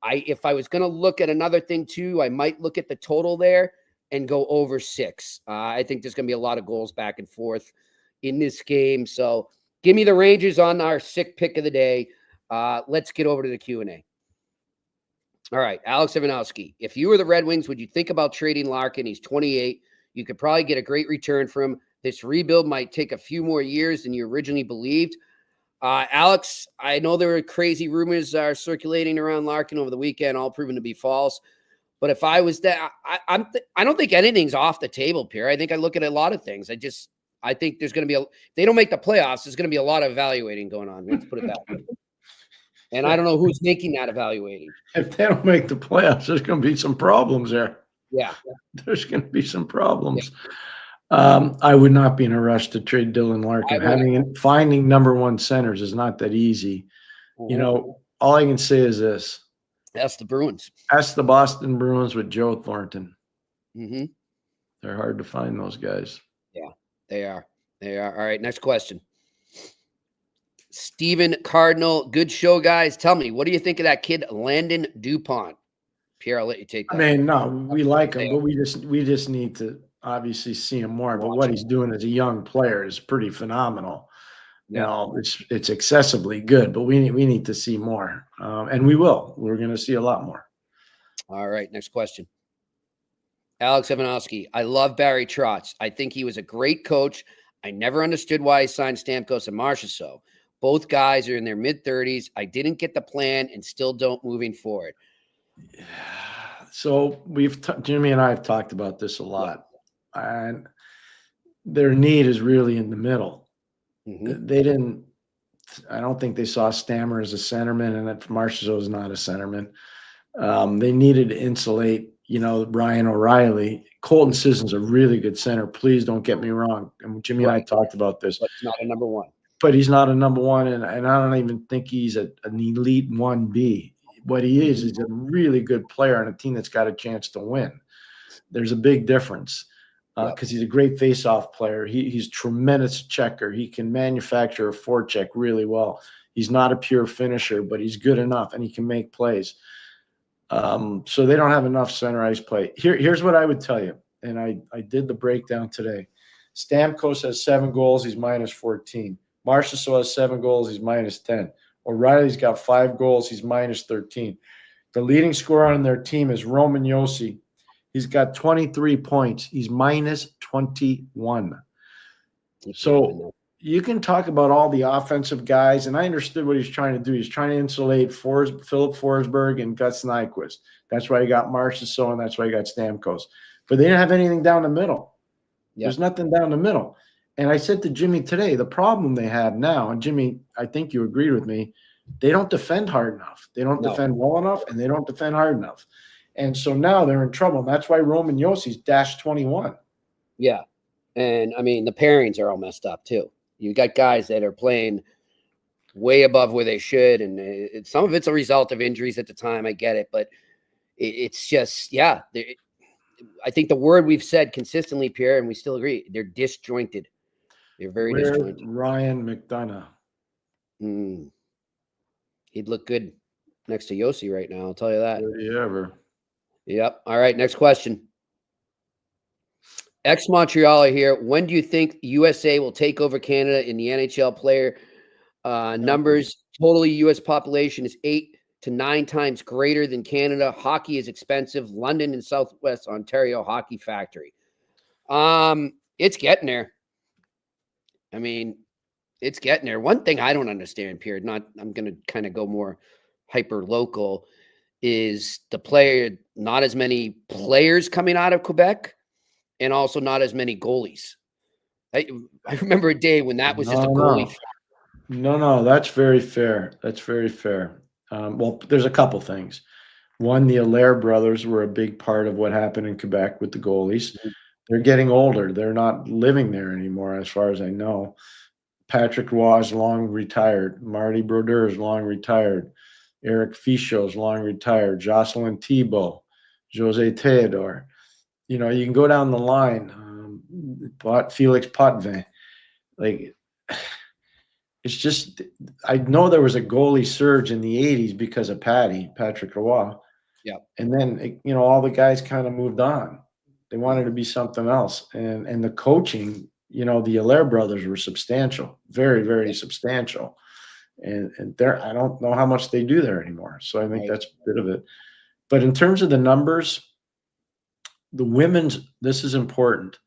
If I was going to look at another thing too, I might look at the total there and go over 6. I think there's going to be a lot of goals back and forth in this game. So Give me the Rangers on our sick pick of the day. Let's get over to the Q&A. All right, Alex Ivanowski. If you were the Red Wings, would you think about trading Larkin? He's 28. You could probably get a great return for him. This rebuild might take a few more years than you originally believed. Alex, I know there were crazy rumors circulating around Larkin over the weekend, all proven to be false. But if I was that, I don't think anything's off the table, Pierre. I think I look at a lot of things. I think there's going to be if they don't make the playoffs, there's going to be a lot of evaluating going on. Let's put it that way. And I don't know who's making that evaluating. If they don't make the playoffs, there's going to be some problems there. Yeah. There's going to be some problems. Yeah. I would not be in a rush to trade Dylan Larkin. Finding number one centers is not that easy. Mm-hmm. You know, all I can say is this. That's the Bruins. That's the Boston Bruins with Joe Thornton. Mm-hmm. They're hard to find, those guys. Yeah, they are. They are. All right, next question. Stephen Cardinal, good show, guys. Tell me, what do you think of that kid, Landon DuPont? Pierre, I'll let you take that. I mean, no, we like him, but we just need to obviously see him more. But what he's doing as a young player is pretty phenomenal. You know, it's excessively good, but we need to see more, and we will. We're going to see a lot more. All right, next question. Alex Ivanowski, I love Barry Trotz. I think he was a great coach. I never understood why he signed Stamkos and Marchessault. Both guys are in their mid-30s. I didn't get the plan and still don't moving forward. So Jimmy and I have talked about this a lot, and their need is really in the middle. Mm-hmm. I don't think they saw Stammer as a centerman, and that Marchessault is not a centerman. They needed to insulate, Ryan O'Reilly. Colton Sisson's a really good center. Please don't get me wrong. And Jimmy and I talked about this. But he's not a number one. But he's not a number one, and I don't even think he's an elite 1B. What he is a really good player on a team that's got a chance to win. There's a big difference. Because he's a great face-off player. He's tremendous checker. He can manufacture a forecheck really well. He's not a pure finisher, but he's good enough, and he can make plays. So they don't have enough center ice play. Here's what I would tell you, and I did the breakdown today. Stamkos has 7 goals. He's minus 14. Marchessault has 7 goals. He's minus 10. O'Reilly's got 5 goals. He's minus 13. The leading scorer on their team is Roman Josi. He's got 23 points. He's minus 21. So you can talk about all the offensive guys, and I understood what he's trying to do. He's trying to insulate Philip Forsberg and Gus Nyquist. That's why he got Marchessault, and that's why he got Stamkos. But they didn't have anything down the middle. Yeah. There's nothing down the middle. And I said to Jimmy today, the problem they have now, and Jimmy, I think you agreed with me, they don't defend hard enough. They don't defend well enough, and they don't defend hard enough. And so now they're in trouble. And that's why Roman Josi's dash 21. Yeah. And, I mean, the pairings are all messed up, too. You got guys that are playing way above where they should, and some of it's a result of injuries at the time. I get it. But it's just, I think the word we've said consistently, Pierre, and we still agree, they're disjointed. They're very disjointed. Ryan McDonough. He'd look good next to Josi right now, I'll tell you that. Ever. Yep. All right, next question. Ex-Montrealer here. When do you think USA will take over Canada in the NHL player numbers? Totally U.S. population is 8 to 9 times greater than Canada. Hockey is expensive. London and Southwest Ontario Hockey Factory. It's getting there. I mean, it's getting there. One thing I don't understand, Pierre, I'm going to kind of go more hyper local, is the player, not as many players coming out of Quebec, and also not as many goalies. I remember a day when that was just a goalie. No, that's very fair. That's very fair. Well, there's a couple things. One, the Allaire brothers were a big part of what happened in Quebec with the goalies. They're getting older. They're not living there anymore, as far as I know. Patrick Roy is long retired. Marty Brodeur is long retired. Eric Fichaud is long retired. Jocelyn Thibault, Jose Theodore. You can go down the line. Felix Potvin. Like, it's just, I know there was a goalie surge in the 80s because of Patrick Roy. Yeah. And then, all the guys kind of moved on. They wanted to be something else. And the coaching, the Allaire brothers were substantial, very, very substantial. And I don't know how much they do there anymore. So I think that's a bit of it. But in terms of the numbers, the women's, this is important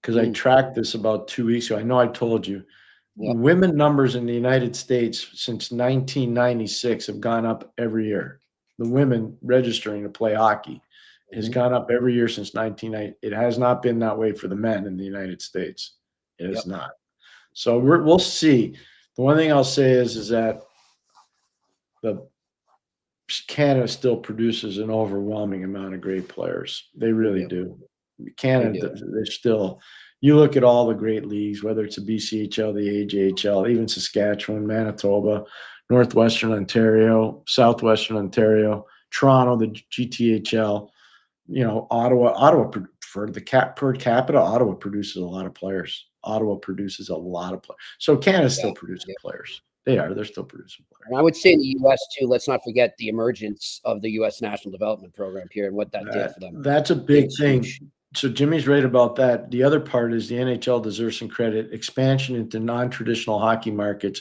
because I tracked this about 2 weeks ago. I know I told you. The women numbers in the United States since 1996 have gone up every year. The women registering to play hockey has gone up every year since 1990. It has not been that way for the men in the United States. It is not. So we'll see. The one thing I'll say is that Canada still produces an overwhelming amount of great players. They really do. Canada, they're still. You look at all the great leagues, whether it's the BCHL, the AJHL, even Saskatchewan, Manitoba, Northwestern Ontario, Southwestern Ontario, Toronto, the GTHL, Ottawa for the per capita, Ottawa produces a lot of players. So Canada's still producing players. They're still producing players. And I would say in the U.S. too, let's not forget the emergence of the U.S. National Development Program, Pierre, and what that did for them. That's a big thing. Huge. So Jimmy's right about that. The other part is the NHL deserves some credit. Expansion into non-traditional hockey markets.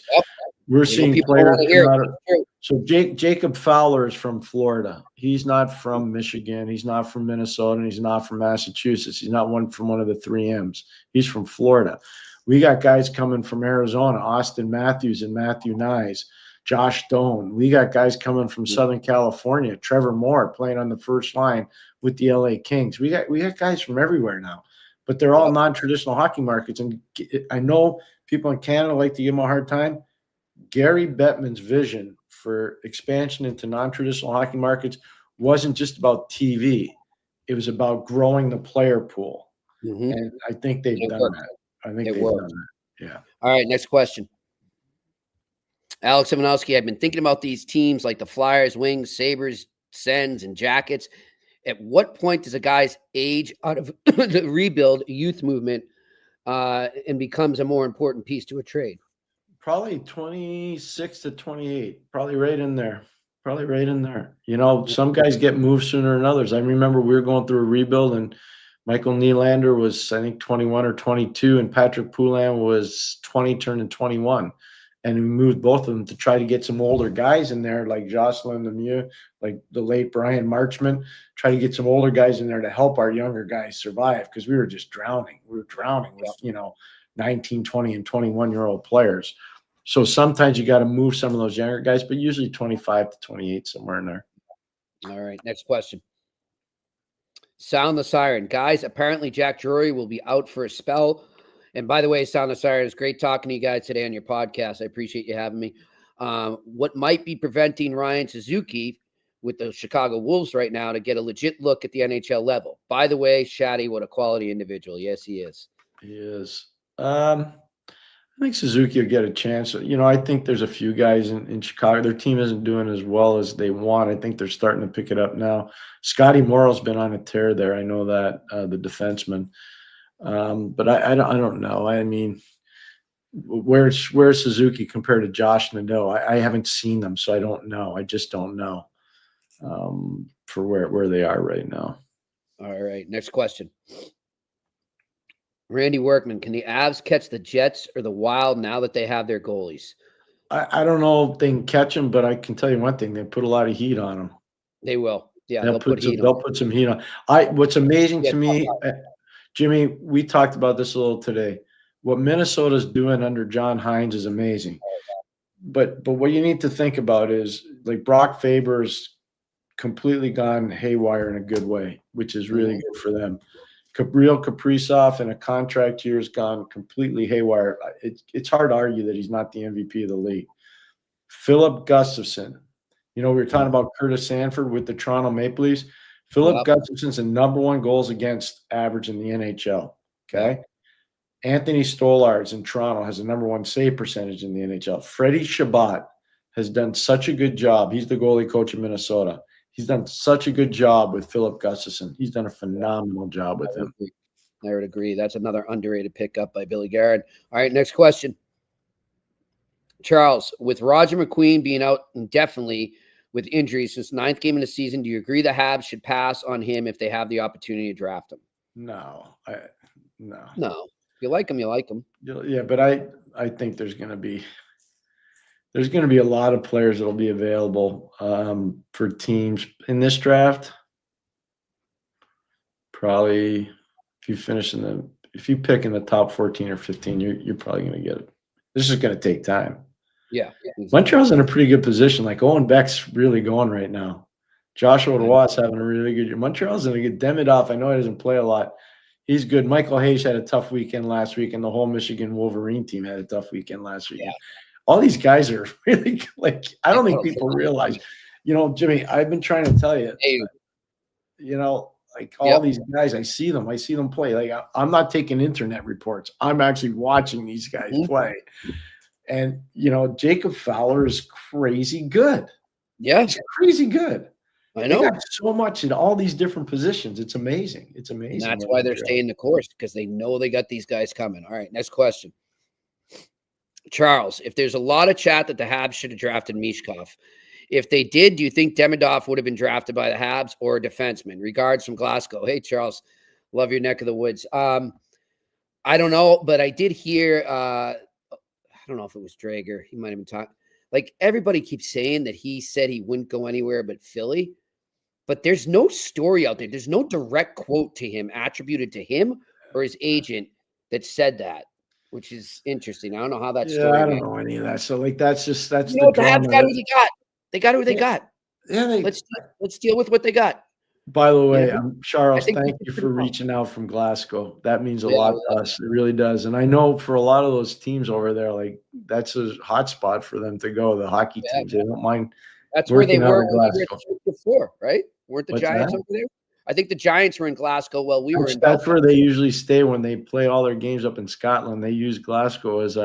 We're seeing players come out of, so Jacob Fowler is from Florida. He's not from Michigan. He's not from Minnesota. And he's not from Massachusetts. He's not from one of the 3 M's. He's from Florida. We got guys coming from Arizona, Austin Matthews and Matthew Nyes, Josh Stone. We got guys coming from Southern California, Trevor Moore playing on the first line with the LA Kings. We got guys from everywhere now, but they're all non-traditional hockey markets. And I know people in Canada like to give them a hard time. Gary Bettman's vision for expansion into non-traditional hockey markets wasn't just about TV. It was about growing the player pool. And I think they've done that. I think they've done that. Yeah. All right, next question. Alex Ivanowski, I've been thinking about these teams like the Flyers, Wings, Sabres, Sens, and Jackets. At what point does a guy's age out of the rebuild youth movement and becomes a more important piece to a trade? Probably 26 to 28. Probably right in there. Some guys get moved sooner than others. I remember we were going through a rebuild, and Michael Nylander was, I think, 21 or 22, and Patrick Poulin was 20, turning 21. And we moved both of them to try to get some older guys in there, like Jocelyn Lemieux, like the late Brian Marchment, try to get some older guys in there to help our younger guys survive, because we were just drowning. We were drowning with, 19, 20, and 21-year-old players. So sometimes you got to move some of those younger guys, but usually 25 to 28, somewhere in there. All right, next question. Sound the siren. Guys, apparently Jack Drury will be out for a spell. And by the way, Sound the Siren, it's great talking to you guys today on your podcast. I appreciate you having me. What might be preventing Ryan Suzuki with the Chicago Wolves right now to get a legit look at the NHL level? By the way, Shatty, what a quality individual. Yes, he is. He is. I think Suzuki will get a chance. I think there's a few guys in Chicago. Their team isn't doing as well as they want. I think they're starting to pick it up now. Scotty Morrow's been on a tear there. I know that, the defenseman. But I don't know. I mean, where's Suzuki compared to Josh Nadeau? I haven't seen them, so I don't know. I just don't know for where they are right now. All right, next question. Randy Workman, can the Avs catch the Jets or the Wild now that they have their goalies? I don't know if they can catch them, but I can tell you one thing: they put a lot of heat on them. They will. Yeah, they'll put some heat on. What's amazing to me, Jimmy, we talked about this a little today. What Minnesota's doing under John Hines is amazing. But what you need to think about is, like, Brock Faber's completely gone haywire in a good way, which is really good for them. Gabriel Kaprizov in a contract year has gone completely haywire. It's hard to argue that he's not the MVP of the league. Philip Gustafson. We were talking about Curtis Sanford with the Toronto Maple Leafs. Philip Gustafson's the #1 goals against average in the NHL. Okay. Anthony Stollards in Toronto has the #1 save percentage in the NHL. Freddie Shabbat has done such a good job. He's the goalie coach of Minnesota. He's done such a good job with Philip Gustafson. He's done a phenomenal job with him. I would agree. That's another underrated pickup by Billy Garrett. All right, next question. Charles, with Roger McQueen being out indefinitely with injuries since 9th game of the season, do you agree the Habs should pass on him if they have the opportunity to draft him? No. No. you like him, you like him. Yeah, but I think there's going to be a lot of players that'll be available for teams in this draft. Probably if you pick in the top 14 or 15, you're probably going to get it. This is going to take time. Yeah. Exactly. Montreal's in a pretty good position. Like Owen Beck's really going right now. Joshua Roy's having a really good year. Montreal's in a good. Demidov, I know he doesn't play a lot. He's good. Michael Hayes had a tough weekend last week, and the whole Michigan Wolverine team had a tough weekend last week. Yeah. All these guys are really like. I don't think people realize. Jimmy, I've been trying to tell you. Hey. Like all these guys, I see them play. Like I'm not taking internet reports. I'm actually watching these guys play. And Jacob Fowler is crazy good. Yeah, he's crazy good. I know. They got so much in all these different positions. It's amazing. It's amazing. And that's why they're staying the course, because they know they got these guys coming. All right, next question. Charles, if there's a lot of chat that the Habs should have drafted Mishkov, if they did, do you think Demidov would have been drafted by the Habs or a defenseman? Regards from Glasgow. Hey, Charles, love your neck of the woods. I don't know, but I did hear, I don't know if it was Drager. He might have been talking. Like, everybody keeps saying that he said he wouldn't go anywhere but Philly, but there's no story out there. There's no direct quote to him attributed to him or his agent that said that, which is interesting. I don't know how that story. I don't know any of that. So, like, that's the drama. Habs got who they got. They got who they got. Yeah, let's deal with what they got. By the way, Charles, thank you for reaching out from Glasgow. That means a lot to us. It really does. And I know for a lot of those teams over there, like that's a hot spot for them to go. The hockey teams, they don't mind. That's where they were before, right? Weren't the Giants over there? I think the Giants were in Glasgow while we were in. That's where they usually stay when they play all their games up in Scotland. They use Glasgow as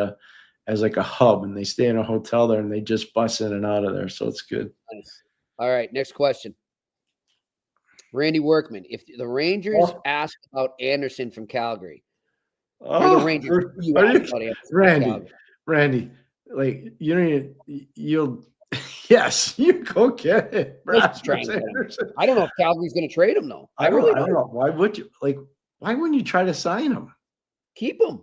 like a hub, and they stay in a hotel there, and they just bus in and out of there. So it's good. Nice. All right, next question. Randy Workman, if the Rangers ask about Anderson from Calgary, the Rangers, Randy, like you'll yes, you go get it. I don't know if Calgary's going to trade him though. I don't know. Why would you why wouldn't you try to sign him? Keep him.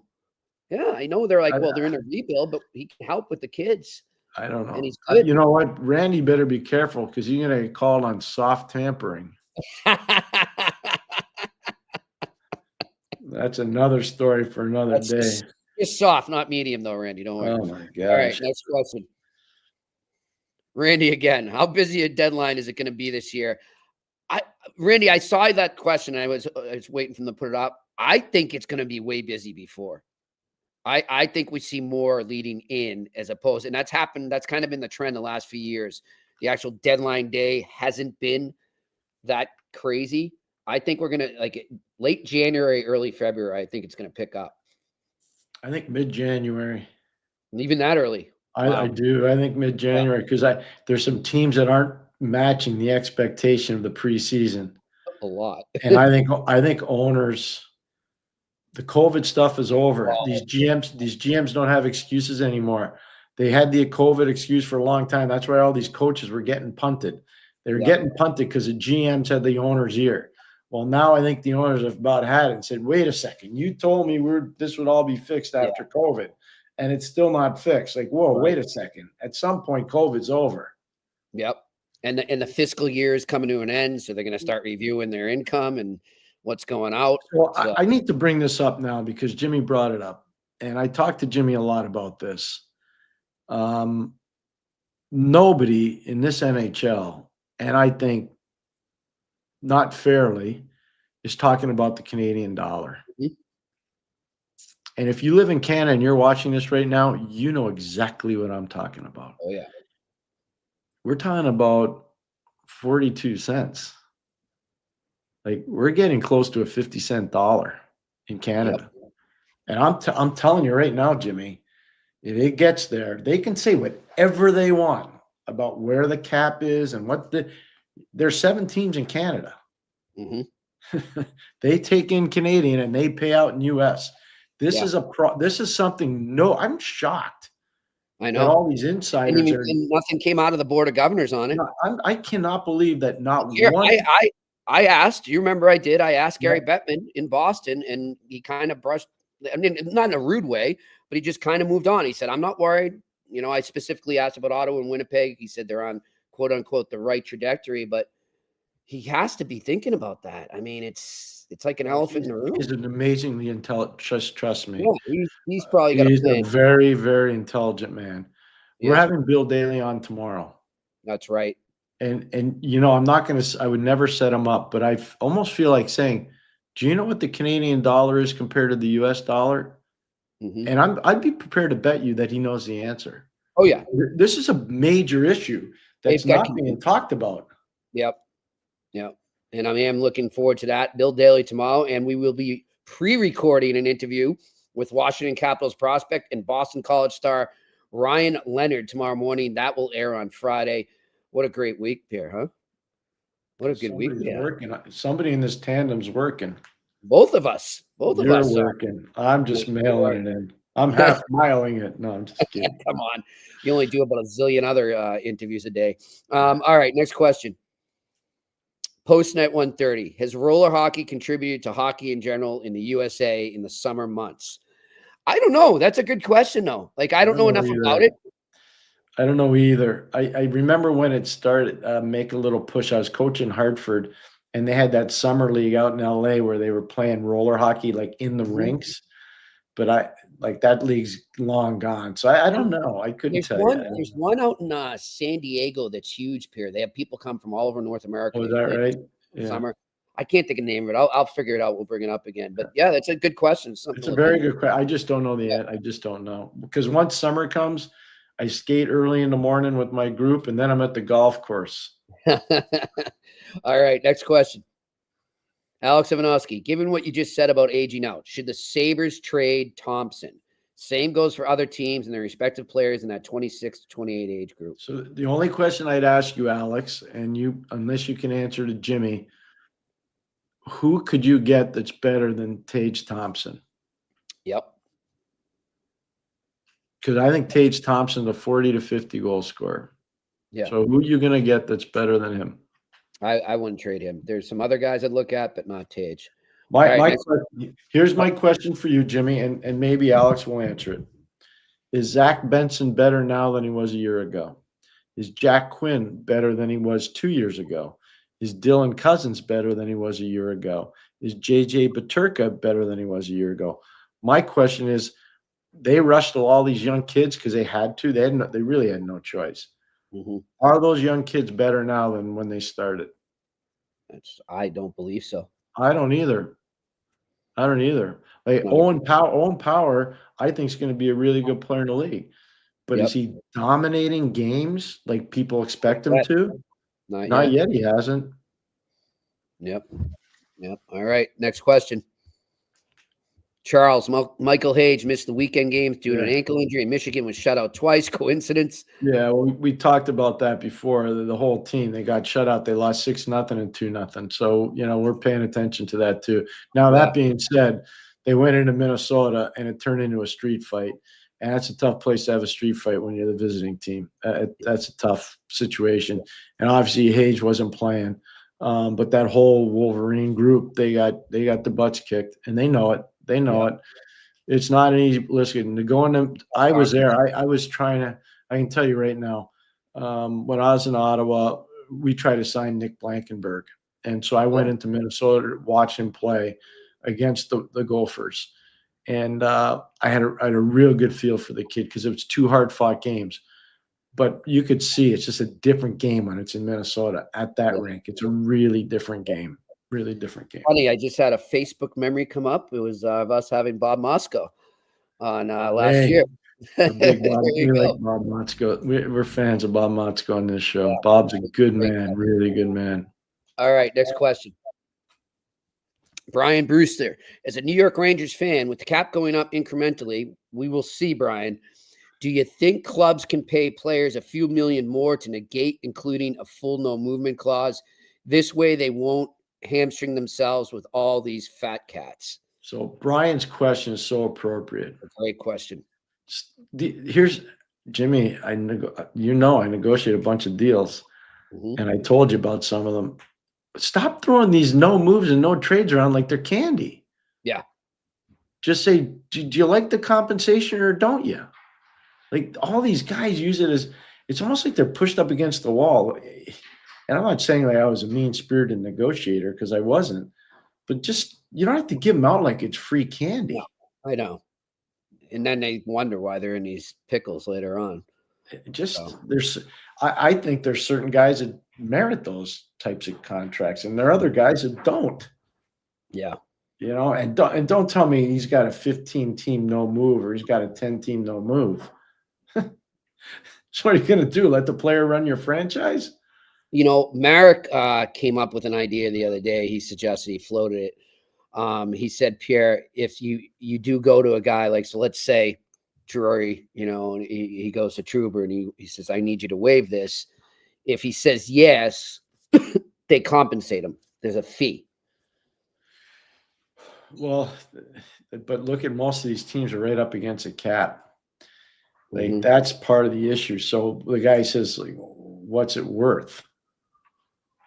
Yeah, I know they're like, they're in a rebuild, but he can help with the kids. I don't know. And he's good. You know what? Randy better be careful because you're going to get called on soft tampering. That's another story for another day. Just soft, not medium, though, Randy. Don't worry. Oh my gosh. All right, next question. Randy, again, how busy a deadline is it going to be this year? Randy, I saw that question, and I was waiting for them to put it up. I think it's going to be way busy before. I think we see more leading in as opposed, and that's happened. That's kind of been the trend the last few years. The actual deadline day hasn't been that crazy. I think we're going to like late January, early February. I think it's going to pick up. I think mid-January. Even that early. I do. I think mid-January because there's some teams that aren't matching the expectation of the preseason. A lot. And I think owners, the COVID stuff is over. Wow. These GMs don't have excuses anymore. They had the COVID excuse for a long time. That's why all these coaches were getting punted. They were getting punted because the GMs had the owner's ear. Well, now I think the owners have about had it and said, wait a second, you told me this would all be fixed after COVID, and it's still not fixed. Like, whoa, wait a second. At some point, COVID's over. Yep. And the fiscal year is coming to an end, so they're going to start reviewing their income and what's going out. Well, so. I need to bring this up now because Jimmy brought it up, and I talked to Jimmy a lot about this. Nobody in this NHL, and I think not fairly, is talking about the Canadian dollar. Mm-hmm. And if you live in Canada and you're watching this right now, you know exactly what I'm talking about. Oh, yeah. We're talking about 42 cents. Like, we're getting close to a 50-cent dollar in Canada. Yep. And I'm telling you right now, Jimmy, if it gets there, they can say whatever they want about where the cap is and there's 7 teams in Canada. Mm-hmm. They take in Canadian and they pay out in US. This is something. No, I'm shocked. I know all these insiders and nothing came out of the board of governors on it. I cannot believe that not one. I asked. You remember I asked Gary Bettman in Boston, and he kind of brushed I mean, not in a rude way, but he just kind of moved on. He said, I'm not worried. You know, I specifically asked about Ottawa and Winnipeg. He said they're on, quote unquote, the right trajectory, but he has to be thinking about that. I mean, it's like an elephant in the room. He's an amazingly intelligent, trust me. Yeah, he's probably got He's a plan. a very, very intelligent man. We're Yes. having Bill Daly on tomorrow. That's right. And you know, I would never set him up, but I almost feel like saying, do you know what the Canadian dollar is compared to the US dollar? Mhm. And I'd be prepared to bet you that he knows the answer. Oh, yeah. This is a major issue that's They've got not being talked about. Yep. Yep. And I am looking forward to that. Bill Daly tomorrow, and we will be pre-recording an interview with Washington Capitals prospect and Boston College star Ryan Leonard tomorrow morning. That will air on Friday. What a great week, Pierre, huh? What a good week. Yeah. Working. Somebody in this tandem's working. Both of us. Both of You're us. working. I'm just mailing it in. I'm half miling it. No, I'm just kidding. Come on. You only do about a zillion other interviews a day. All right. Next question. Postnet 130. Has roller hockey contributed to hockey in general in the USA in the summer months? I don't know. That's a good question, though. Like, I don't know enough about it. I don't know either. I remember when it started, make a little push. I was coaching Hartford, and they had that summer league out in LA where they were playing roller hockey, like in the rinks. But that league's long gone. So I don't know. I couldn't tell you. There's one out in San Diego that's huge, Pierre. They have people come from all over North America. Oh, is that right? Yeah. Summer. I can't think of the name of it. I'll figure it out. We'll bring it up again. But yeah, that's a good question. It's a very good question. I just don't know I just don't know. Because once summer comes, I skate early in the morning with my group, and then I'm at the golf course. All right, next question. Alex Ivanovsky, given what you just said about aging out, should the Sabres trade Thompson? Same goes for other teams and their respective players in that 26 to 28 age group. So the only question I'd ask you, Alex, and unless you can answer to Jimmy, who could you get that's better than Tage Thompson? Yep. Because I think Tage Thompson's a 40 to 50 goal scorer. Yeah. So who are you going to get that's better than him? I wouldn't trade him. There's some other guys I'd look at, but not Tage. Here's my question for you, Jimmy, and maybe Alex will answer it. Is Zach Benson better now than he was a year ago? Is Jack Quinn better than he was 2 years ago? Is Dylan Cousins better than he was a year ago? Is JJ Peterka better than he was a year ago? My question is, they rushed all these young kids because they had to. They really had no choice. Mm-hmm. Are those young kids better now than when they started? I don't believe so. I don't either. Like Owen Power, I think is going to be a really good player in the league. But is he dominating games like people expect him to? Not yet. He hasn't. Yep. All right. Next question. Charles, Michael Hage missed the weekend games due to an ankle injury. Michigan was shut out twice. Coincidence? Yeah, well, we talked about that before. The whole team, they got shut out. They lost 6-0 and 2-0. So, we're paying attention to that too. Now, that being said, they went into Minnesota and it turned into a street fight. And that's a tough place to have a street fight when you're the visiting team. That's a tough situation. And obviously, Hage wasn't playing. But that whole Wolverine group, they got the butts kicked, and they know it. They know it. It's not an easy. Listen, to go in. I was there. I was trying to. I can tell you right now. When I was in Ottawa, we tried to sign Nick Blankenberg, and so I went into Minnesota to watch him play against the Gophers, and I had a real good feel for the kid because it was 2 hard-fought games. But you could see it's just a different game when it's in Minnesota at that rink. It's a really different game. Really different game. Funny, I just had a Facebook memory come up. It was of us having Bob Moscow on last year. We like Bob Moscow. We're fans of Bob Moscow on this show. Bob's a good man, really good man. All right, next question. Brian Brewster, as a New York Rangers fan, with the cap going up incrementally, we will see, Brian. Do you think clubs can pay players a few million more to negate including a full no movement clause? This way they won't hamstring themselves with all these fat cats. So Brian's question is so appropriate. A great question. Here's Jimmy. I negotiate a bunch of deals, and I told you about some of them. Stop throwing these no moves and no trades around like they're candy. Yeah. just say, do you like the compensation or don't you? Like all these guys use it as it's almost like they're pushed up against the wall. And I'm not saying like I was a mean-spirited negotiator because I wasn't, but just you don't have to give them out like it's free candy. No, I know. And then they wonder why they're in these pickles later on. I think there's certain guys that merit those types of contracts, and there are other guys that don't. Yeah. And don't tell me he's got a 15-team no move or he's got a 10-team no move. So what are you going to do? Let the player run your franchise? Marek came up with an idea the other day. He suggested, he floated it. He said, Pierre, if you do go to a guy like, so let's say Drury, and he goes to Trouber and he says, I need you to waive this. If he says yes, they compensate him. There's a fee. Well, but look at most of these teams are right up against a cap. Like that's part of the issue. So the guy says, like, what's it worth?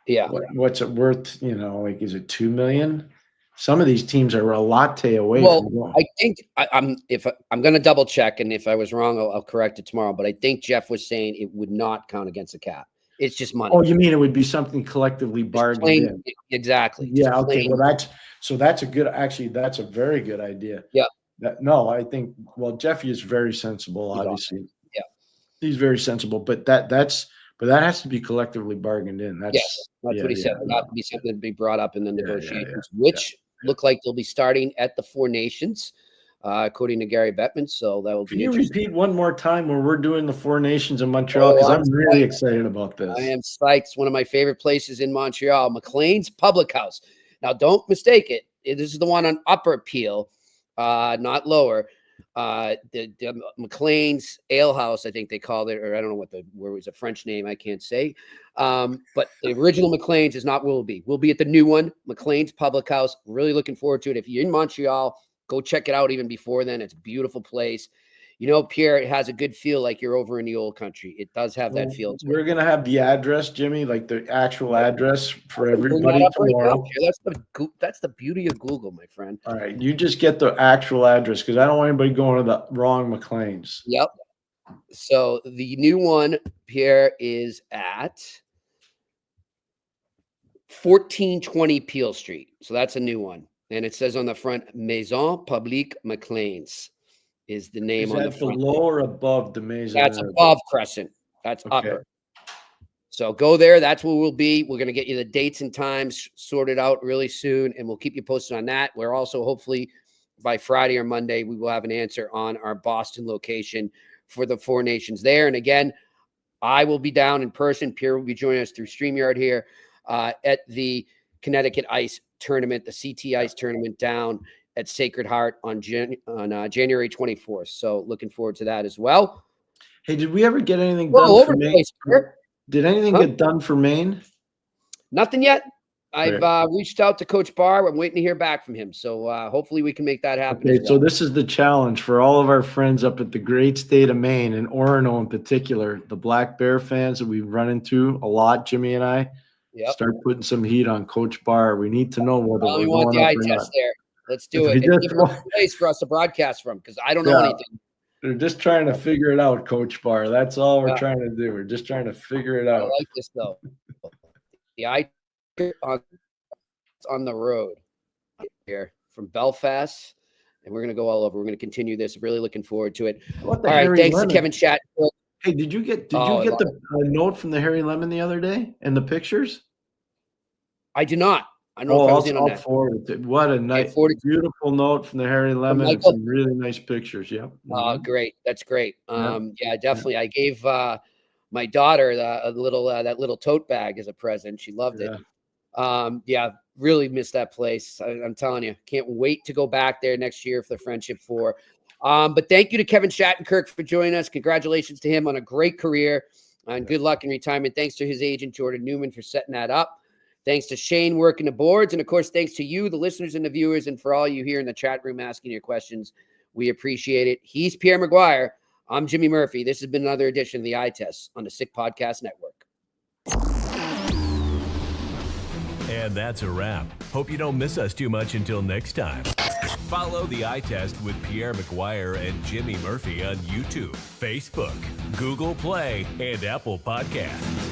Yeah. What's it worth? Like, is it $2 million? Some of these teams are a latte away. Well, I think I'm going to double check, and if I was wrong, I'll correct it tomorrow. But I think Jeff was saying it would not count against the cap. It's just money. Oh, you mean it would be something collectively bargained in? Exactly. Yeah. Okay. Well, that's a very good idea. Yeah. I think, Jeffy is very sensible, obviously. Yeah. He's very sensible, but that has to be collectively bargained in. That's what he said. It ought to be something to be brought up in the negotiations, which look like they'll be starting at the Four Nations, according to Gary Bettman. So that will be. Can you repeat one more time where we're doing the Four Nations in Montreal? Because I'm really excited about this. I am psyched. It's one of my favorite places in Montreal, McLean's Public House. Now, don't mistake it. This is the one on Upper Peel, not lower. The McLean's Ale House, I think they called it, or I don't know where it was a French name, I can't say. But the original McLean's is not Willoughby. We'll be at the new one, McLean's Public House. Really looking forward to it. If you're in Montreal, go check it out even before then. It's a beautiful place. Pierre, it has a good feel like you're over in the old country. It does have that feel. We're going to have the address, Jimmy, like the actual address for everybody tomorrow. That's the beauty of Google, my friend. All right. You just get the actual address because I don't want anybody going to the wrong McLean's. Yep. So the new one, Pierre, is at 1420 Peel Street. So that's a new one. And it says on the front, Maison Publique McLean's is the name on the front. Below or above the Maison? That's above Crescent. That's upper. So go there. That's where we'll be. We're going to get you the dates and times sorted out really soon, and we'll keep you posted on that. We're also hopefully by Friday or Monday, we will have an answer on our Boston location for the Four Nations there. And again, I will be down in person. Pierre will be joining us through StreamYard here at the Connecticut Ice Tournament, the CT Ice Tournament down at Sacred Heart on January 24th. So looking forward to that as well. Hey, did we ever get anything done for Maine? Did anything get done for Maine? Nothing yet. I've reached out to Coach Barr. I'm waiting to hear back from him. So hopefully we can make that happen. Okay, so this is the challenge for all of our friends up at the great state of Maine and Orono in particular, the Black Bear fans that we've run into a lot, Jimmy and I. Start putting some heat on Coach Barr. We need to know whether we want the eye test there. Let's do it. Give him a place for us to broadcast from because I don't know anything. They're just trying to figure it out, Coach Barr. That's all we're trying to do. We're just trying to figure it out. I like this though. The eye on the road here from Belfast, and we're going to go all over. We're going to continue this. Really looking forward to it. All right, thanks to Kevin Shattenkirk. Hey, did you get the note from the Harry Lemon the other day and the pictures? I do not. I don't know if I was in on that. Forward it. What a nice, beautiful note from the Harry Lemon and some really nice pictures. Yeah. Oh, great. That's great. Yeah, definitely. I gave my daughter that little tote bag as a present. She loved it. Yeah, really missed that place. I'm telling you, can't wait to go back there next year for the Friendship Four. But thank you to Kevin Shattenkirk for joining us. Congratulations to him on a great career and good luck in retirement. Thanks to his agent, Jordan Newman, for setting that up. Thanks to Shane working the boards. And, of course, thanks to you, the listeners and the viewers, and for all you here in the chat room asking your questions. We appreciate it. He's Pierre McGuire. I'm Jimmy Murphy. This has been another edition of the Eye Test on the Sick Podcast Network. And that's a wrap. Hope you don't miss us too much until next time. Follow the Eye Test with Pierre McGuire and Jimmy Murphy on YouTube, Facebook, Google Play, and Apple Podcasts.